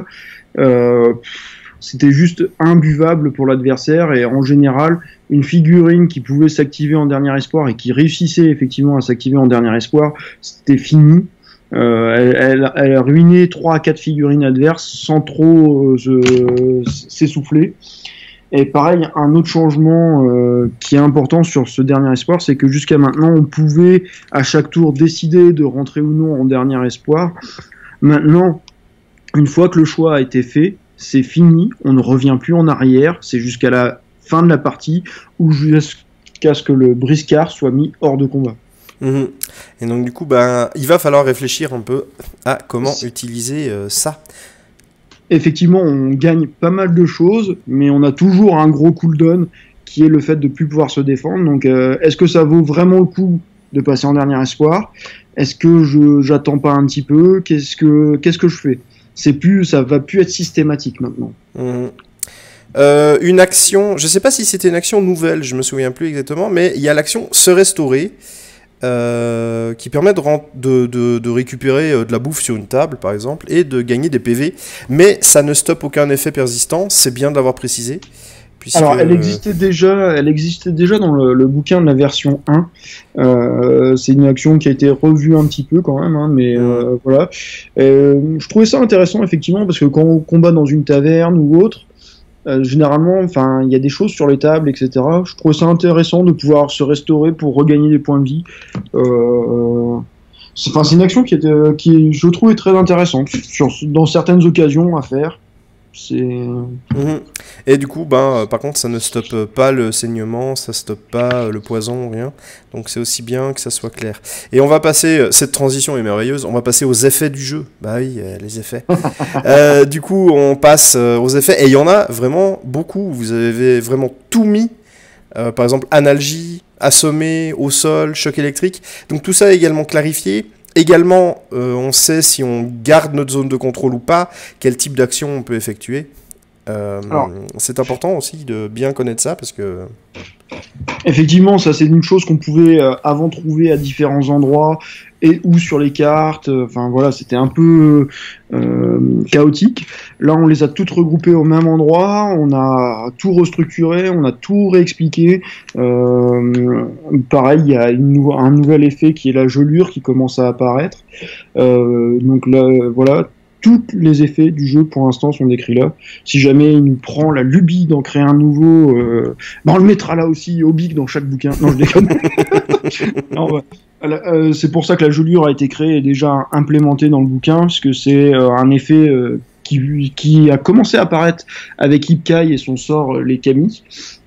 C'était juste imbuvable pour l'adversaire, et en général, une figurine qui pouvait s'activer en dernier espoir et qui réussissait effectivement à s'activer en dernier espoir, c'était fini. Elle a ruiné 3 à 4 figurines adverses sans trop s'essouffler. Et pareil, un autre changement qui est important sur ce dernier espoir, c'est que jusqu'à maintenant, on pouvait à chaque tour décider de rentrer ou non en dernier espoir. Maintenant, une fois que le choix a été fait, c'est fini, on ne revient plus en arrière, c'est jusqu'à la fin de la partie, ou jusqu'à ce que le briscard soit mis hors de combat. Et donc du coup, ben, il va falloir réfléchir un peu à comment utiliser ça. Effectivement, on gagne pas mal de choses, mais on a toujours un gros cooldown qui est le fait de ne plus pouvoir se défendre. Donc, est-ce que ça vaut vraiment le coup de passer en dernier espoir? Est-ce que j'attends pas un petit peu? Qu'est-ce que je fais? Ça va plus être systématique maintenant. Une action, je sais pas si c'était une action nouvelle, je me souviens plus exactement, mais il y a l'action se restaurer. qui permet de récupérer de la bouffe sur une table, par exemple, et de gagner des PV. Mais ça ne stoppe aucun effet persistant, c'est bien de l'avoir précisé. Puisque... Alors, elle existait déjà dans le bouquin de la version 1. C'est une action qui a été revue un petit peu quand même, hein, mais voilà. Je trouvais ça intéressant, effectivement, parce que quand on combat dans une taverne ou autre, généralement, enfin, il y a des choses sur les tables, etc. Je trouvais ça intéressant de pouvoir se restaurer pour regagner des points de vie. C'est une action qui, je trouvais très intéressante dans certaines occasions à faire. Et du coup, par contre, ça ne stoppe pas le saignement, ça stoppe pas le poison, rien. Donc c'est aussi bien que ça soit clair. Et on va passer, cette transition est merveilleuse, on va passer aux effets du jeu. Bah oui, les effets. Du coup, on passe aux effets, et il y en a vraiment beaucoup. Vous avez vraiment tout mis. Par exemple, analgie, assommé, au sol, choc électrique. Donc tout ça est également clarifié. Également, on sait si on garde notre zone de contrôle ou pas, quel type d'action on peut effectuer. C'est important aussi de bien connaître ça parce que... Effectivement, ça c'est une chose qu'on pouvait avant trouver à différents endroits et ou sur les cartes. Enfin voilà, c'était un peu chaotique. Là, on les a toutes regroupées au même endroit. On a tout restructuré, on a tout réexpliqué. Pareil, il y a un nouvel effet qui est la gelure qui commence à apparaître. Donc là, voilà. Tous les effets du jeu, pour l'instant, sont décrits là. Si jamais il nous prend la lubie d'en créer un nouveau, on le mettra là aussi, au bic, dans chaque bouquin. Non, je déconne. Non, c'est pour ça que la gelure a été créée et déjà implémentée dans le bouquin, parce que c'est un effet qui a commencé à apparaître avec Ipkai et son sort, les Kami,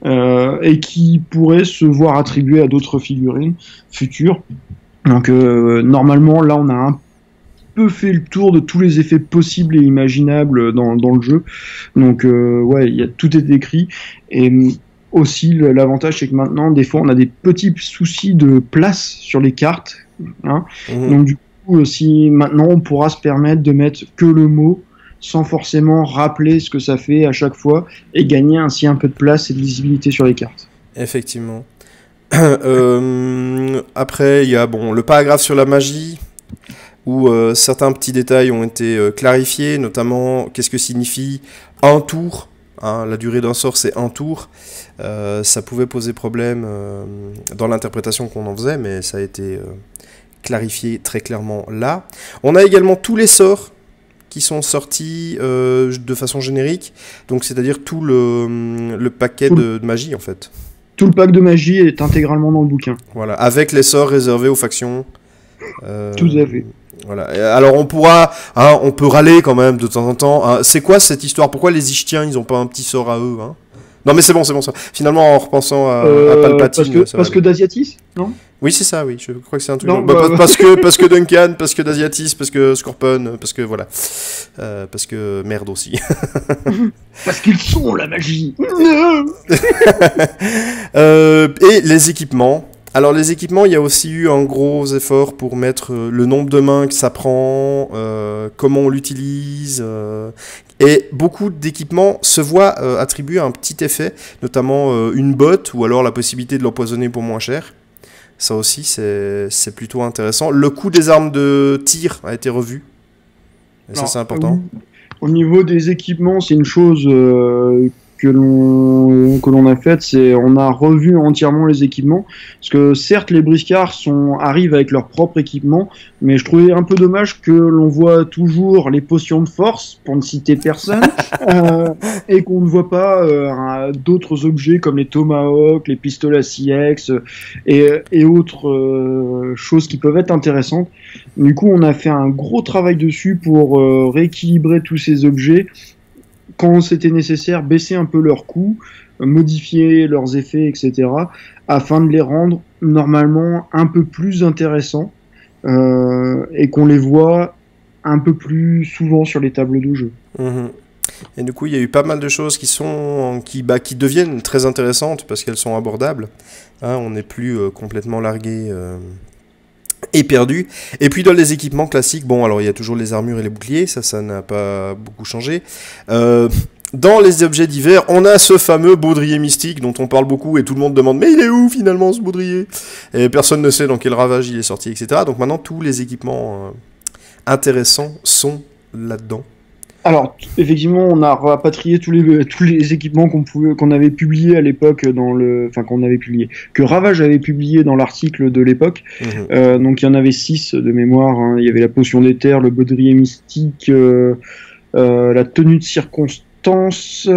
et qui pourrait se voir attribué à d'autres figurines futures. Donc, normalement, là, on a un fait le tour de tous les effets possibles et imaginables dans le jeu. Donc ouais, tout est écrit. Et aussi l'avantage c'est que maintenant des fois on a des petits soucis de place sur les cartes. Hein. Donc du coup si maintenant on pourra se permettre de mettre que le mot sans forcément rappeler ce que ça fait à chaque fois et gagner ainsi un peu de place et de lisibilité sur les cartes. Effectivement. Après il y a le paragraphe sur la magie, où certains petits détails ont été clarifiés, notamment qu'est-ce que signifie un tour. Hein, la durée d'un sort, c'est un tour. Ça pouvait poser problème dans l'interprétation qu'on en faisait, mais ça a été clarifié très clairement là. On a également tous les sorts qui sont sortis de façon générique, donc c'est-à-dire tout le paquet de magie, en fait. Tout le pack de magie est intégralement dans le bouquin. Voilà, avec les sorts réservés aux factions. Tout à fait. Voilà. Alors on peut râler quand même de temps en temps. C'est quoi cette histoire? Pourquoi les Ichtiens ils ont pas un petit sort à eux, hein? Non mais c'est bon ça. Finalement en repensant à Palpatine. Parce que d'Asiatis, non? Oui c'est ça, oui. Je crois que c'est un truc. Non, parce que Duncan, parce que d'Asiatis, parce que Scorpion, parce que voilà, parce que merde aussi. Parce qu'ils sont la magie. Et les équipements. Alors les équipements, il y a aussi eu un gros effort pour mettre le nombre de mains que ça prend, comment on l'utilise, et beaucoup d'équipements se voient attribuer un petit effet, notamment une botte ou alors la possibilité de l'empoisonner pour moins cher. Ça aussi, c'est plutôt intéressant. Le coût des armes de tir a été revu, et ça c'est important. Au niveau des équipements, c'est une chose que l'on a faite, c'est on a revu entièrement les équipements, parce que certes les briscards arrivent avec leur propre équipement, mais je trouvais un peu dommage que l'on voit toujours les potions de force, pour ne citer personne, et qu'on ne voit pas d'autres objets comme les tomahawks, les pistolets à CX et autres choses qui peuvent être intéressantes. Du coup on a fait un gros travail dessus pour rééquilibrer tous ces objets, quand c'était nécessaire, baisser un peu leur coût, modifier leurs effets, etc., afin de les rendre normalement un peu plus intéressants et qu'on les voit un peu plus souvent sur les tables de jeu. Et du coup, il y a eu pas mal de choses qui deviennent très intéressantes parce qu'elles sont abordables. Hein, on n'est plus complètement largué et perdu. Et puis dans les équipements classiques, alors il y a toujours les armures et les boucliers, ça n'a pas beaucoup changé. dans les objets divers, on a ce fameux baudrier mystique dont on parle beaucoup et tout le monde demande mais il est où finalement ce baudrier? Et personne ne sait dans quel ravage il est sorti, etc. Donc maintenant tous les équipements intéressants sont là-dedans. Alors, effectivement, on a rapatrié tous les équipements qu'on avait publiés à l'époque que Ravage avait publié dans l'article de l'époque. Donc, il y en avait 6 de mémoire. Hein. Il y avait la potion d'éther, le baudrier mystique, la tenue de circonstance,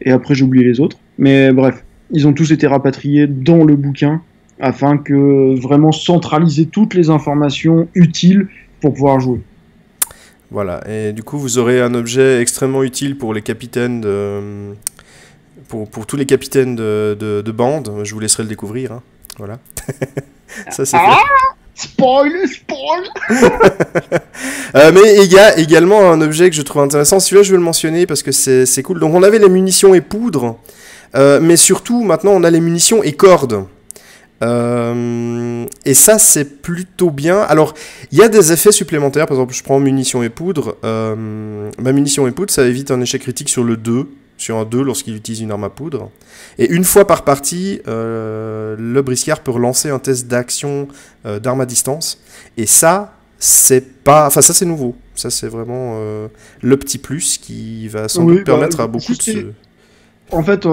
et après j'ai oublié les autres. Mais bref, ils ont tous été rapatriés dans le bouquin afin que vraiment centraliser toutes les informations utiles pour pouvoir jouer. Voilà, et du coup vous aurez un objet extrêmement utile pour les capitaines pour tous les capitaines de bande. Je vous laisserai le découvrir, hein. Voilà. Ça c'est fait. Spoil. Mais il y a également un objet que je trouve intéressant. Celui-là je veux le mentionner parce que c'est cool. Donc on avait les munitions et poudres, mais surtout maintenant on a les munitions et cordes. Et ça c'est plutôt bien. Alors il y a des effets supplémentaires. Par exemple je prends munitions et poudre. Ma munition et poudre ça évite un échec critique sur un 2 lorsqu'il utilise une arme à poudre. Et une fois par partie le briscard peut relancer un test d'action d'arme à distance. Et ça c'est nouveau. Ça c'est vraiment le petit plus qui va sans doute permettre à beaucoup de se... En fait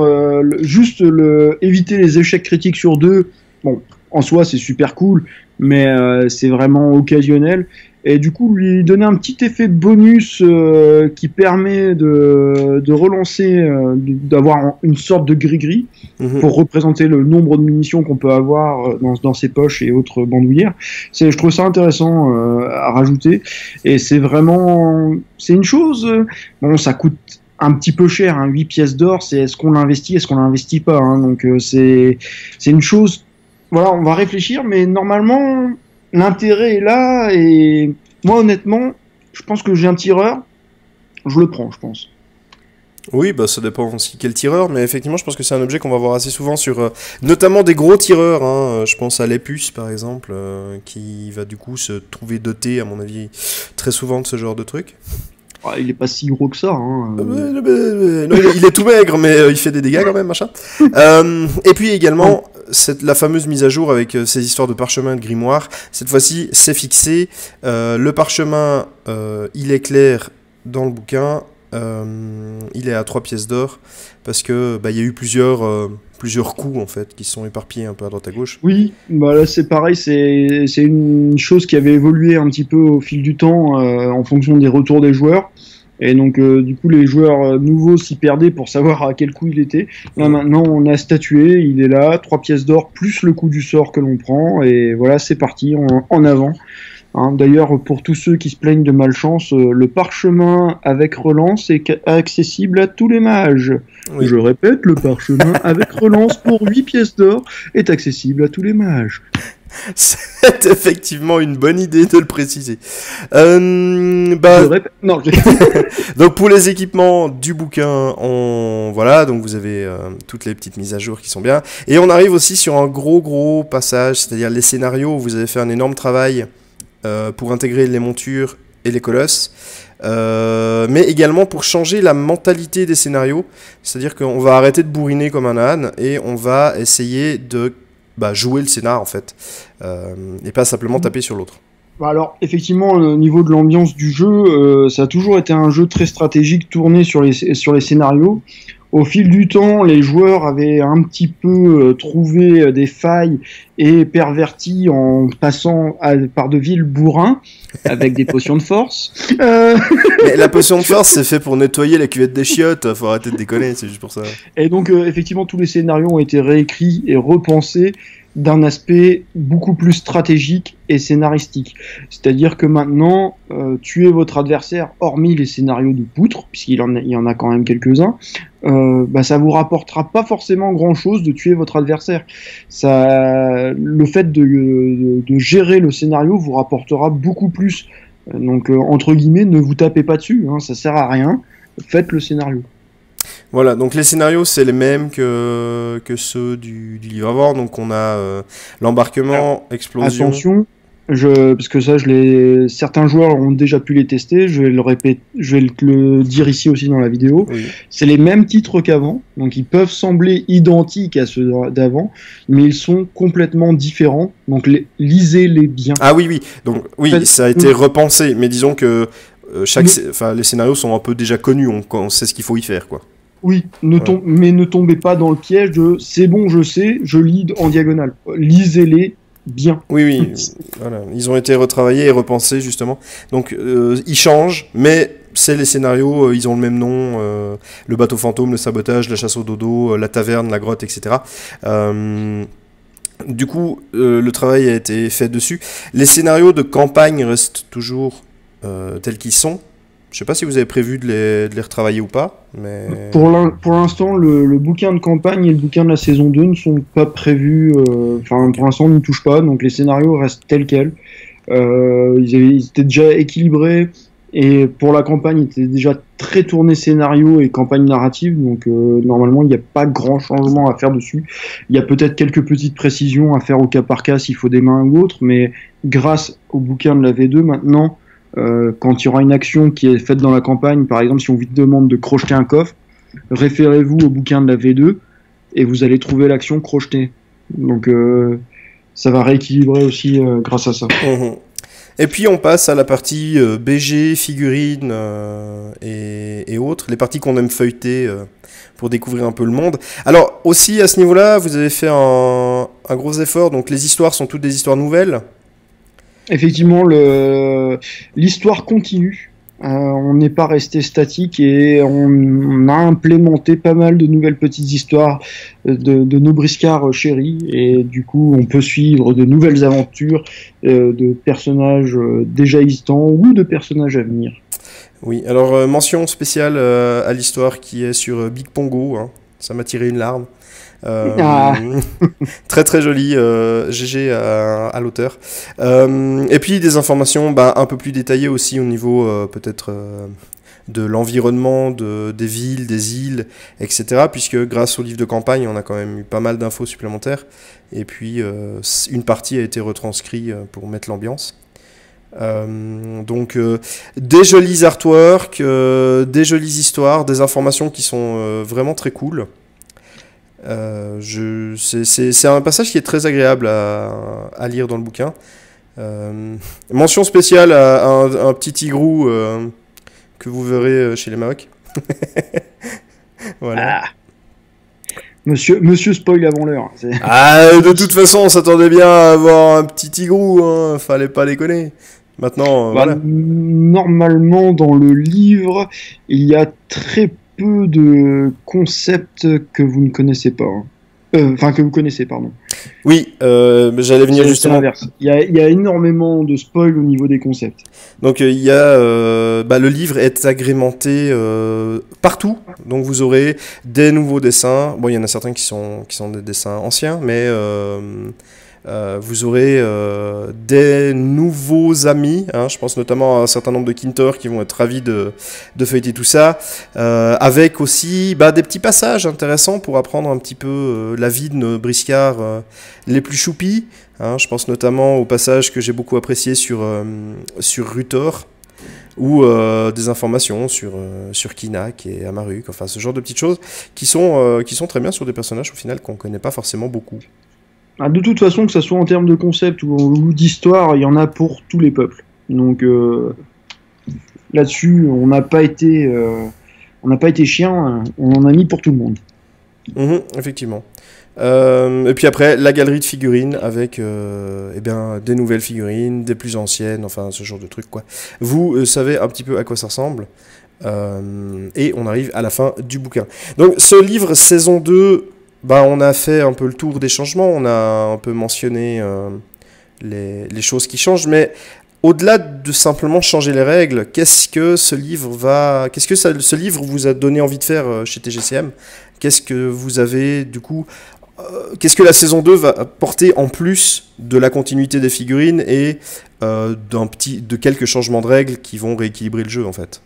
éviter les échecs critiques sur 2. Bon, en soi, c'est super cool, mais c'est vraiment occasionnel. Et du coup, lui donner un petit effet bonus qui permet de relancer, d'avoir une sorte de gris-gris pour représenter le nombre de munitions qu'on peut avoir dans ses poches et autres bandoulières. Je trouve ça intéressant à rajouter. Et c'est une chose... Bon, ça coûte un petit peu cher, hein, 8 pièces d'or, c'est est-ce qu'on l'investit, est-ce qu'on l'investit pas, hein, donc c'est une chose... Voilà, on va réfléchir, mais normalement, l'intérêt est là, et moi, honnêtement, je pense que j'ai un tireur, je le prends, je pense. Oui, bah ça dépend aussi quel tireur, mais effectivement, je pense que c'est un objet qu'on va voir assez souvent sur, notamment des gros tireurs, hein, je pense à l'Epus, par exemple, qui va du coup se trouver doté, à mon avis, très souvent de ce genre de truc. Il est pas si gros que ça. Hein. Non, il est tout maigre, mais il fait des dégâts quand même, machin. Et puis également, la fameuse mise à jour avec ces histoires de parchemin et de grimoire. Cette fois-ci, c'est fixé. Le parchemin, il est clair dans le bouquin. Il est à 3 pièces d'or parce que y a eu plusieurs coups en fait qui sont éparpillés un peu à droite à gauche. Oui, là c'est pareil, c'est une chose qui avait évolué un petit peu au fil du temps en fonction des retours des joueurs. Et donc du coup les joueurs nouveaux s'y perdaient pour savoir à quel coup il était. Là maintenant on a statué, il est là, 3 pièces d'or plus le coup du sort que l'on prend et voilà c'est parti, en avant. Hein, d'ailleurs, pour tous ceux qui se plaignent de malchance, le parchemin avec relance est accessible à tous les mages. Oui. Je répète, le parchemin avec relance pour 8 pièces d'or est accessible à tous les mages. C'est effectivement une bonne idée de le préciser. Je répète, non, donc pour les équipements du bouquin, voilà, donc vous avez toutes les petites mises à jour qui sont bien. Et on arrive aussi sur un gros passage, c'est-à-dire les scénarios où vous avez fait un énorme travail pour intégrer les montures et les colosses, mais également pour changer la mentalité des scénarios, c'est-à-dire qu'on va arrêter de bourriner comme un âne et on va essayer de jouer le scénar en fait, et pas simplement taper sur l'autre. Alors effectivement au niveau de l'ambiance du jeu, ça a toujours été un jeu très stratégique tourné sur les scénarios. Au fil du temps, les joueurs avaient un petit peu trouvé des failles et perverti en passant par de vils bourrins avec des potions de force. Mais la potion de force, c'est fait pour nettoyer la cuvette des chiottes. Faut arrêter de déconner, c'est juste pour ça. Et donc, effectivement, tous les scénarios ont été réécrits et repensés d'un aspect beaucoup plus stratégique et scénaristique. C'est-à-dire que maintenant, tuer votre adversaire, hormis les scénarios de poutre, puisqu'il y en a quand même quelques-uns, ça vous rapportera pas forcément grand-chose de tuer votre adversaire. Le fait de gérer le scénario vous rapportera beaucoup plus. Donc, entre guillemets, ne vous tapez pas dessus, hein, ça sert à rien. Faites le scénario. Voilà, donc les scénarios, c'est les mêmes que ceux du livre avant. Donc on a l'embarquement, explosion... Attention, Parce que ça, certains joueurs ont déjà pu les tester. Je vais le répéter, je vais le dire ici aussi dans la vidéo. Oui. C'est les mêmes titres qu'avant, donc ils peuvent sembler identiques à ceux d'avant, mais ils sont complètement différents. Donc lisez-les bien. Ah oui, oui. Donc oui, ça a été repensé, mais disons que les scénarios sont un peu déjà connus. On sait ce qu'il faut y faire, quoi. Oui, mais ne tombez pas dans le piège de c'est bon, je sais, je lis en diagonale. Lisez-les bien. Oui, oui, voilà. Ils ont été retravaillés et repensés, justement. Donc, ils changent, mais c'est les scénarios, ils ont le même nom. Le bateau fantôme, le sabotage, la chasse au dodo, la taverne, la grotte, etc. Du coup, le travail a été fait dessus. Les scénarios de campagne restent toujours tels qu'ils sont. Je sais pas si vous avez prévu de les retravailler ou pas, mais... Pour l'instant, le bouquin de campagne et le bouquin de la saison 2 ne sont pas prévus. Enfin, pour l'instant, on n'y touche pas, donc les scénarios restent tels quels. Ils étaient déjà équilibrés, et pour la campagne, ils étaient déjà très tournés scénario et campagne narrative, donc normalement, il n'y a pas grand changement à faire dessus. Il y a peut-être quelques petites précisions à faire au cas par cas s'il faut des mains ou autre, mais grâce au bouquin de la V2, maintenant... quand il y aura une action qui est faite dans la campagne, par exemple si on vous demande de crocheter un coffre, référez-vous au bouquin de la V2 et vous allez trouver l'action crocheter. Donc ça va rééquilibrer aussi grâce à ça. Et puis on passe à la partie BG, figurines et autres, les parties qu'on aime feuilleter pour découvrir un peu le monde. Alors aussi à ce niveau-là, vous avez fait un gros effort, donc les histoires sont toutes des histoires nouvelles. Effectivement, l'histoire continue. On n'est pas resté statique et on a implémenté pas mal de nouvelles petites histoires de nos briscards chéris. Et du coup, on peut suivre de nouvelles aventures de personnages déjà existants ou de personnages à venir. Oui, alors mention spéciale à l'histoire qui est sur Big Pongo. Hein. Ça m'a tiré une larme. Très très joli, GG à l'auteur. Et puis des informations un peu plus détaillées aussi au niveau peut-être de l'environnement, des villes, des îles, etc. Puisque grâce au livre de campagne, on a quand même eu pas mal d'infos supplémentaires. Et puis une partie a été retranscrite pour mettre l'ambiance. Donc des jolis artworks, des jolies histoires, des informations qui sont vraiment très cool. C'est un passage qui est très agréable à lire dans le bouquin. Mention spéciale à un petit tigrou que vous verrez chez les Maocs. Voilà. Monsieur spoil avant l'heure. De toute façon, on s'attendait bien à avoir un petit tigrou, hein. Fallait pas déconner. Maintenant, voilà. Normalement, dans le livre, il y a très peu de concepts que vous ne connaissez pas. Enfin, que vous connaissez, pardon. Oui, j'allais venir justement. C'est l'inverse. Il y a énormément de spoil au niveau des concepts. Donc il y a le livre est agrémenté partout. Donc vous aurez des nouveaux dessins. Bon, il y en a certains qui sont des dessins anciens, mais vous aurez des nouveaux amis, hein, je pense notamment à un certain nombre de Kintors qui vont être ravis de feuilleter tout ça, avec aussi des petits passages intéressants pour apprendre un petit peu la vie de nos briscards les plus choupis. Hein, je pense notamment au passage que j'ai beaucoup apprécié sur Rutor, ou des informations sur Kinak et Amaruk, enfin ce genre de petites choses qui sont très bien sur des personnages au final qu'on connaît pas forcément beaucoup. De toute façon, que ce soit en termes de concept ou d'histoire, il y en a pour tous les peuples. Donc là-dessus, on n'a pas été chien, on en a mis pour tout le monde. Effectivement. Et puis après, la galerie de figurines avec des nouvelles figurines, des plus anciennes, enfin ce genre de trucs quoi. Vous savez un petit peu à quoi ça ressemble. Et on arrive à la fin du bouquin. Donc ce livre saison 2, on a fait un peu le tour des changements, on a un peu mentionné les choses qui changent, mais au-delà de simplement changer les règles, qu'est-ce que ce livre vous a donné envie de faire chez TGCM? Qu'est-ce que vous avez du coup qu'est-ce que la saison 2 va porter en plus de la continuité des figurines et de quelques changements de règles qui vont rééquilibrer le jeu en fait?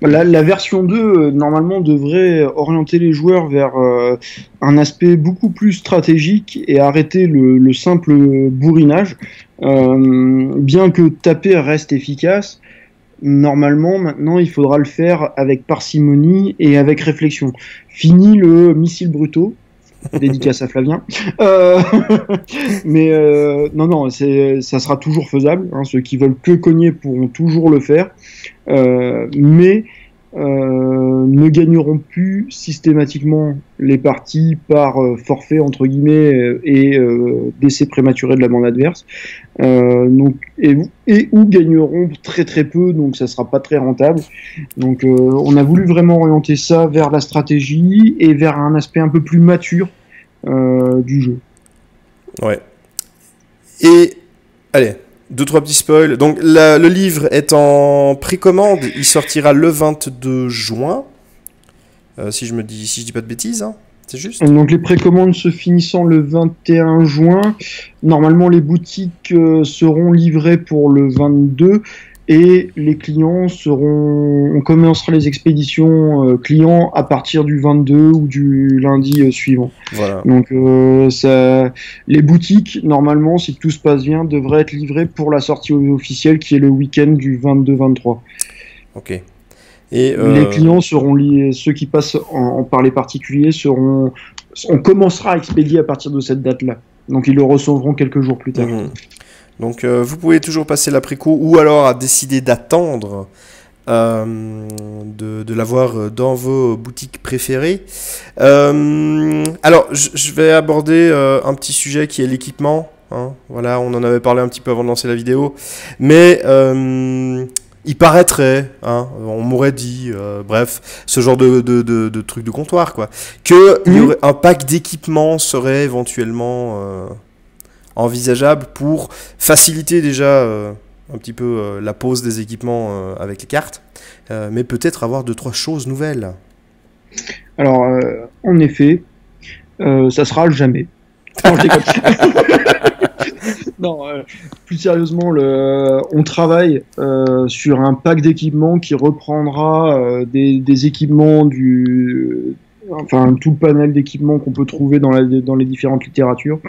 La version 2, normalement, devrait orienter les joueurs vers un aspect beaucoup plus stratégique et arrêter le simple bourrinage. Bien que taper reste efficace, normalement, maintenant, il faudra le faire avec parcimonie et avec réflexion. Fini le missile brutaux. Dédicace à Flavien. Mais non, ça sera toujours faisable. Hein. Ceux qui veulent que cogner pourront toujours le faire. Mais ne gagneront plus systématiquement les parties par forfait entre guillemets et décès prématuré de la bande adverse. Donc, ou gagneront très très peu, donc ça sera pas très rentable. Donc on a voulu vraiment orienter ça vers la stratégie et vers un aspect un peu plus mature du jeu. Ouais. Et allez, 2-3 petits spoils. Donc le livre est en précommande, il sortira le 22 juin. Si je dis pas de bêtises, hein. C'est juste. Donc les précommandes se finissant le 21 juin, normalement les boutiques seront livrées pour le 22 et les clients on commencera les expéditions clients à partir du 22 ou du lundi suivant. Voilà. Donc les boutiques, normalement, si tout se passe bien, devraient être livrées pour la sortie officielle qui est le week-end du 22-23. Ok. Et les clients seront liés, ceux qui passent par les particuliers on commencera à expédier à partir de cette date-là. Donc ils le recevront quelques jours plus tard. Donc vous pouvez toujours passer l'après-coup ou alors à décider d'attendre de l'avoir dans vos boutiques préférées. Alors je vais aborder un petit sujet qui est l'équipement. Hein. Voilà, on en avait parlé un petit peu avant de lancer la vidéo. Mais il paraîtrait, hein, on m'aurait dit, bref, ce genre de truc de comptoir, quoi, que un pack d'équipements serait éventuellement envisageable pour faciliter déjà un petit peu la pose des équipements avec les cartes, mais peut-être avoir 2-3 choses nouvelles. Alors, en effet, ça sera le jamais. Non, je déconne. Non, plus sérieusement, on travaille sur un pack d'équipements qui reprendra des équipements enfin tout le panel d'équipements qu'on peut trouver dans les différentes littératures,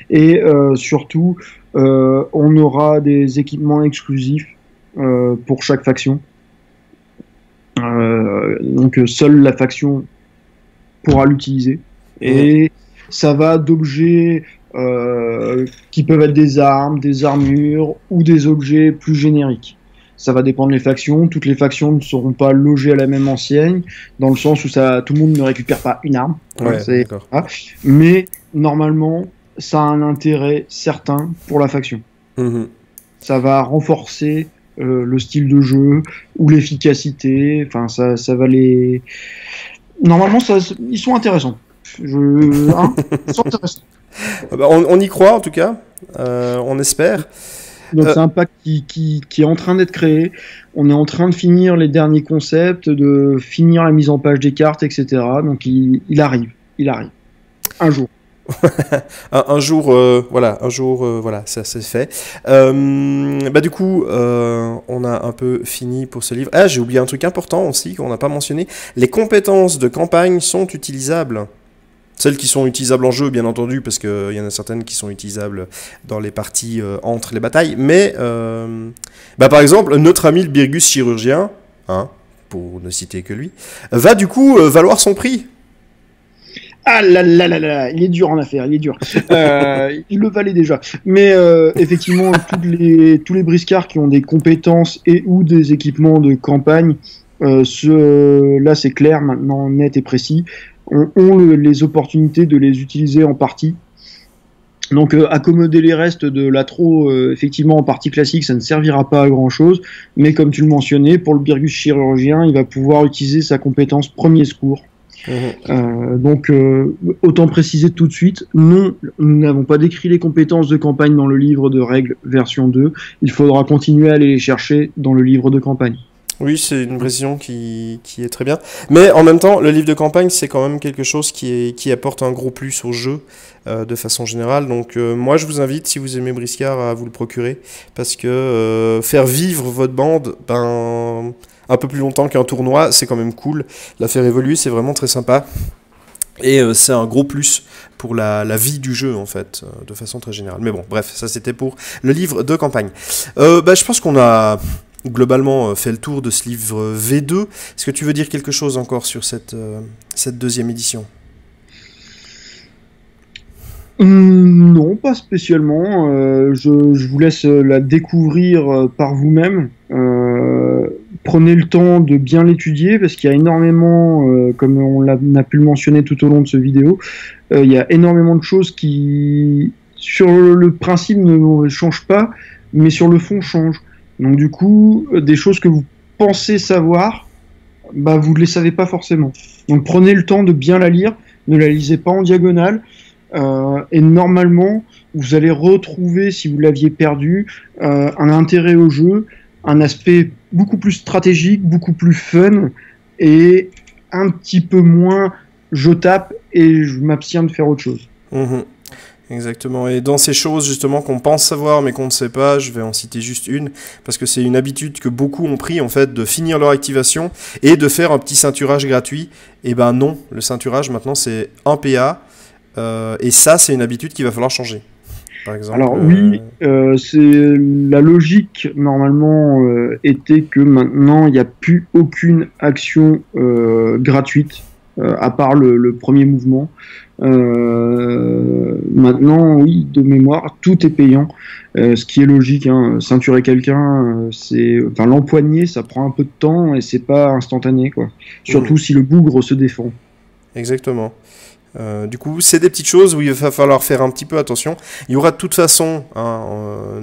et surtout on aura des équipements exclusifs pour chaque faction. Donc seule la faction pourra l'utiliser, et ça va d'objets qui peuvent être des armes, des armures ou des objets plus génériques. Ça va dépendre des factions. Toutes les factions ne seront pas logées à la même enseigne, dans le sens où tout le monde ne récupère pas une arme. Ouais, d'accord. Mais normalement, ça a un intérêt certain pour la faction. Ça va renforcer le style de jeu ou l'efficacité. Enfin, ça va les. Normalement, ils sont intéressants. Ils sont intéressants. On y croit en tout cas, on espère. Donc c'est un pack qui est en train d'être créé. On est en train de finir les derniers concepts, de finir la mise en page des cartes, etc. Donc il arrive. Un jour. un jour, voilà, ça c'est fait. Du coup, on a un peu fini pour ce livre. Ah, j'ai oublié un truc important aussi qu'on n'a pas mentionné. Les compétences de campagne sont utilisables. Celles qui sont utilisables en jeu, bien entendu, parce qu'il y en a certaines qui sont utilisables dans les parties entre les batailles. Mais, par exemple, notre ami le Birgus chirurgien, hein, pour ne citer que lui, va du coup valoir son prix. Ah là là là là, il est dur en affaire, il est dur. Il le valait déjà. Mais effectivement, tous les briscards qui ont des compétences et ou des équipements de campagne, là c'est clair, maintenant net et précis, ont les opportunités de les utiliser en partie. Donc accommoder les restes de l'atro, effectivement en partie classique, ça ne servira pas à grand chose, mais comme tu le mentionnais, pour le Birgus chirurgien, il va pouvoir utiliser sa compétence premier secours. Donc autant préciser tout de suite, non, nous n'avons pas décrit les compétences de campagne dans le livre de règles version 2, il faudra continuer à aller les chercher dans le livre de campagne. Oui, c'est une précision qui est très bien. Mais en même temps, le livre de campagne, c'est quand même quelque chose qui apporte un gros plus au jeu de façon générale. Donc moi, je vous invite, si vous aimez Briscard, à vous le procurer. Parce que faire vivre votre bande un peu plus longtemps qu'un tournoi, c'est quand même cool. La faire évoluer, c'est vraiment très sympa. Et c'est un gros plus pour la vie du jeu, en fait, de façon très générale. Mais bon, bref, ça c'était pour le livre de campagne. Je pense qu'on a globalement fait le tour de ce livre V2. Est-ce que tu veux dire quelque chose encore sur cette deuxième édition? Non, pas spécialement. Je vous laisse la découvrir par vous-même. Prenez le temps de bien l'étudier parce qu'il y a énormément, comme on a pu le mentionner tout au long de ce vidéo, il y a énormément de choses qui, sur le principe, ne changent pas, mais sur le fond, changent. Donc du coup, des choses que vous pensez savoir, bah, vous ne les savez pas forcément. Donc prenez le temps de bien la lire, ne la lisez pas en diagonale. Et normalement, vous allez retrouver, si vous l'aviez perdu, un intérêt au jeu, un aspect beaucoup plus stratégique, beaucoup plus fun, et un petit peu moins je tape et je m'abstiens de faire autre chose. Mmh. Exactement, et dans ces choses justement qu'on pense savoir mais qu'on ne sait pas, je vais en citer juste une, parce que c'est une habitude que beaucoup ont pris en fait, de finir leur activation et de faire un petit ceinturage gratuit. Et ben non, le ceinturage maintenant c'est un PA, et ça c'est une habitude qu'il va falloir changer. Par exemple, alors oui, c'est la logique normalement était que maintenant il n'y a plus aucune action gratuite à part le premier mouvement. Maintenant, oui, de mémoire, tout est payant, ce qui est logique. Hein. Ceinturer quelqu'un, l'empoigner, ça prend un peu de temps et c'est pas instantané, quoi. Surtout si le bougre se défend. Exactement. Du coup, c'est des petites choses où il va falloir faire un petit peu attention. Il y aura de toute façon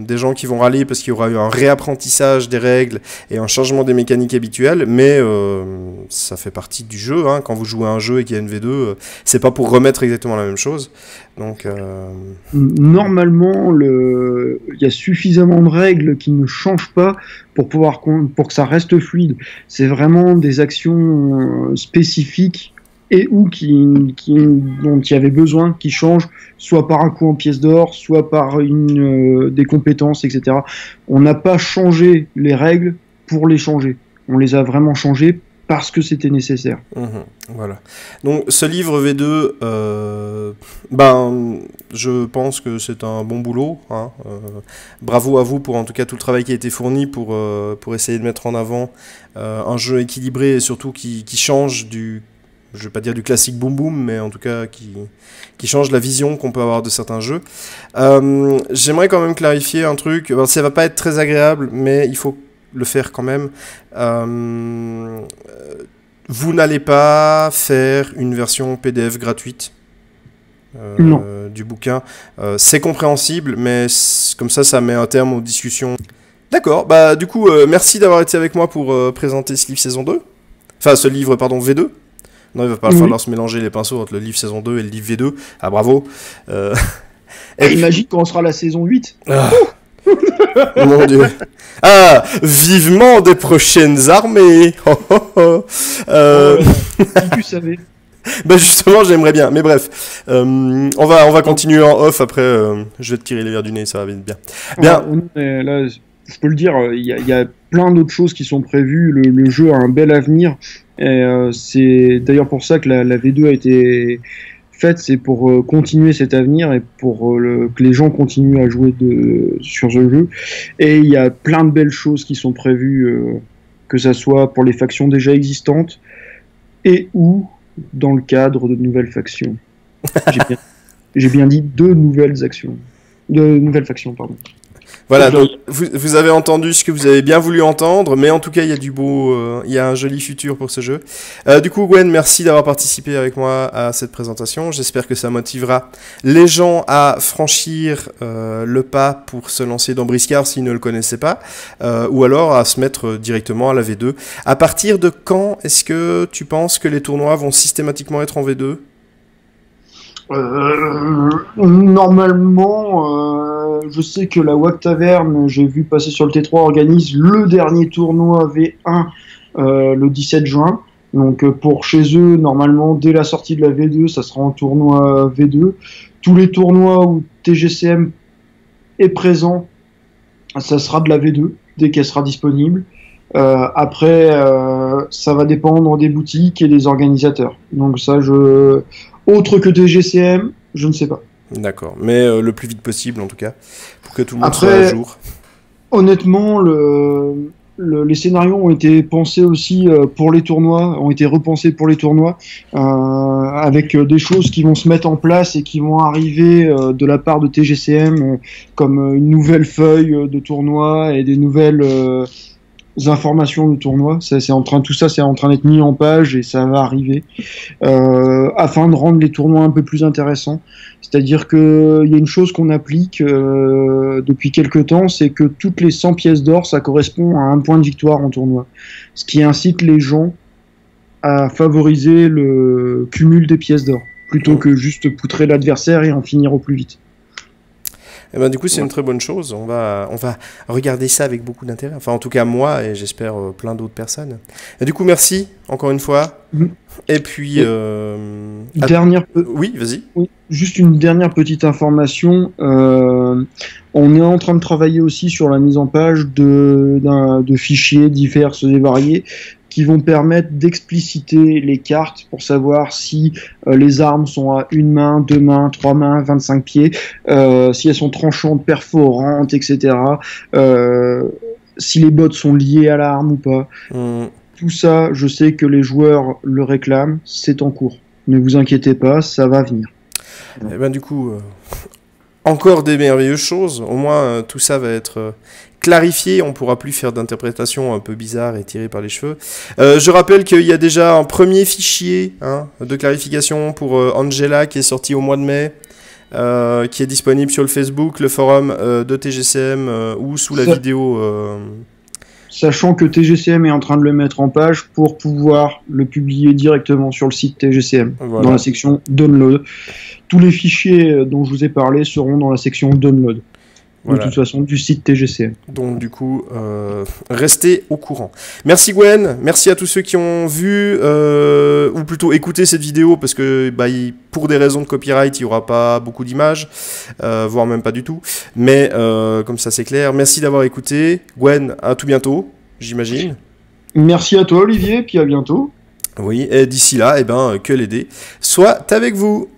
des gens qui vont râler parce qu'il y aura eu un réapprentissage des règles et un changement des mécaniques habituelles, mais ça fait partie du jeu. Hein. Quand vous jouez à un jeu et qu'il y a une V2, c'est pas pour remettre exactement la même chose. Donc, normalement, il y a suffisamment de règles qui ne changent pas pour que ça reste fluide. C'est vraiment des actions spécifiques et dont il y avait besoin, qui changent, soit par un coup en pièces d'or, soit par des compétences, etc. On n'a pas changé les règles pour les changer. On les a vraiment changées parce que c'était nécessaire. Voilà. Donc ce livre V2, je pense que c'est un bon boulot. Hein. Bravo à vous pour en tout cas tout le travail qui a été fourni pour essayer de mettre en avant un jeu équilibré et surtout qui change je vais pas dire du classique boom boom, mais en tout cas qui change la vision qu'on peut avoir de certains jeux. J'aimerais quand même clarifier un truc. Alors, ça va pas être très agréable, mais il faut le faire quand même. Vous n'allez pas faire une version PDF gratuite du bouquin. C'est compréhensible, mais comme ça met un terme aux discussions. D'accord, bah du coup, merci d'avoir été avec moi pour présenter ce livre saison 2. Enfin, ce livre, pardon, V2. Non, il va pas falloir se mélanger les pinceaux entre le livre saison 2 et le livre V2. Ah, bravo. Imagine quand on sera à la saison 8. Ah. Mon Dieu. Ah, vivement des prochaines armées. Tu savais. Bah justement, j'aimerais bien. Mais bref, on va continuer en off. Après, je vais te tirer les verres du nez, ça va bien. Bien. Là, je peux le dire, il y a plein d'autres choses qui sont prévues. Le jeu a un bel avenir. Et c'est d'ailleurs pour ça que la V2 a été faite, c'est pour continuer cet avenir et pour que les gens continuent à jouer sur ce jeu. Et il y a plein de belles choses qui sont prévues, que ça soit pour les factions déjà existantes et ou dans le cadre de nouvelles factions. J'ai bien dit de nouvelles factions, pardon. Voilà, donc vous avez entendu ce que vous avez bien voulu entendre, mais en tout cas, il y a du beau, il y a un joli futur pour ce jeu. Du coup, Gwen, merci d'avoir participé avec moi à cette présentation. J'espère que ça motivera les gens à franchir le pas pour se lancer dans Briscard s'ils ne le connaissaient pas, ou alors à se mettre directement à la V2. À partir de quand est-ce que tu penses que les tournois vont systématiquement être en V2 ? Normalement, je sais que la WAC Taverne, j'ai vu passer sur le T3, organise le dernier tournoi V1 le 17 juin. Donc pour chez eux, normalement, dès la sortie de la V2, ça sera en tournoi V2. Tous les tournois où TGCM est présent, ça sera de la V2, dès qu'elle sera disponible. Après, ça va dépendre des boutiques et des organisateurs. Donc ça, autre que TGCM, je ne sais pas. D'accord, mais le plus vite possible en tout cas, pour que tout le monde soit à jour. Honnêtement, les scénarios ont été pensés aussi pour les tournois, ont été repensés pour les tournois, avec des choses qui vont se mettre en place et qui vont arriver de la part de TGCM, comme une nouvelle feuille de tournoi et des nouvelles informations de tournoi. Tout ça, c'est en train d'être mis en page et ça va arriver afin de rendre les tournois un peu plus intéressants. C'est-à-dire que il y a une chose qu'on applique depuis quelques temps, c'est que toutes les 100 pièces d'or, ça correspond à un point de victoire en tournoi. Ce qui incite les gens à favoriser le cumul des pièces d'or, plutôt que juste poutrer l'adversaire et en finir au plus vite. Eh ben, du coup, c'est une très bonne chose. On va regarder ça avec beaucoup d'intérêt. Enfin, en tout cas, moi, et j'espère plein d'autres personnes. Et du coup, merci, encore une fois. Et puis... Oui, vas-y. Oui, juste une dernière petite information. On est en train de travailler aussi sur la mise en page de fichiers divers et variés qui vont permettre d'expliciter les cartes pour savoir si les armes sont à une main, 2 mains, 3 mains, 25 pieds, si elles sont tranchantes, perforantes, etc. Si les bottes sont liées à l'arme ou pas. Tout ça, je sais que les joueurs le réclament, c'est en cours. Ne vous inquiétez pas, ça va venir. Et ben, du coup, encore des merveilleuses choses. Au moins, tout ça va être... clarifié, on pourra plus faire d'interprétations un peu bizarres et tirées par les cheveux. Je rappelle qu'il y a déjà un premier fichier de clarification pour Angela qui est sorti au mois de mai, qui est disponible sur le Facebook, le forum de TGCM ou sous la vidéo. Sachant que TGCM est en train de le mettre en page pour pouvoir le publier directement sur le site TGCM, dans la section Download. Tous les fichiers dont je vous ai parlé seront dans la section Download. De toute façon, du site TGCM. Donc, du coup, restez au courant. Merci Gwen, merci à tous ceux qui ont vu, ou plutôt écouté cette vidéo, parce que pour des raisons de copyright, il n'y aura pas beaucoup d'images, voire même pas du tout. Mais comme ça, c'est clair. Merci d'avoir écouté. Gwen, à tout bientôt, j'imagine. Merci à toi, Olivier, puis à bientôt. Oui, et d'ici là, que les dés soient avec vous.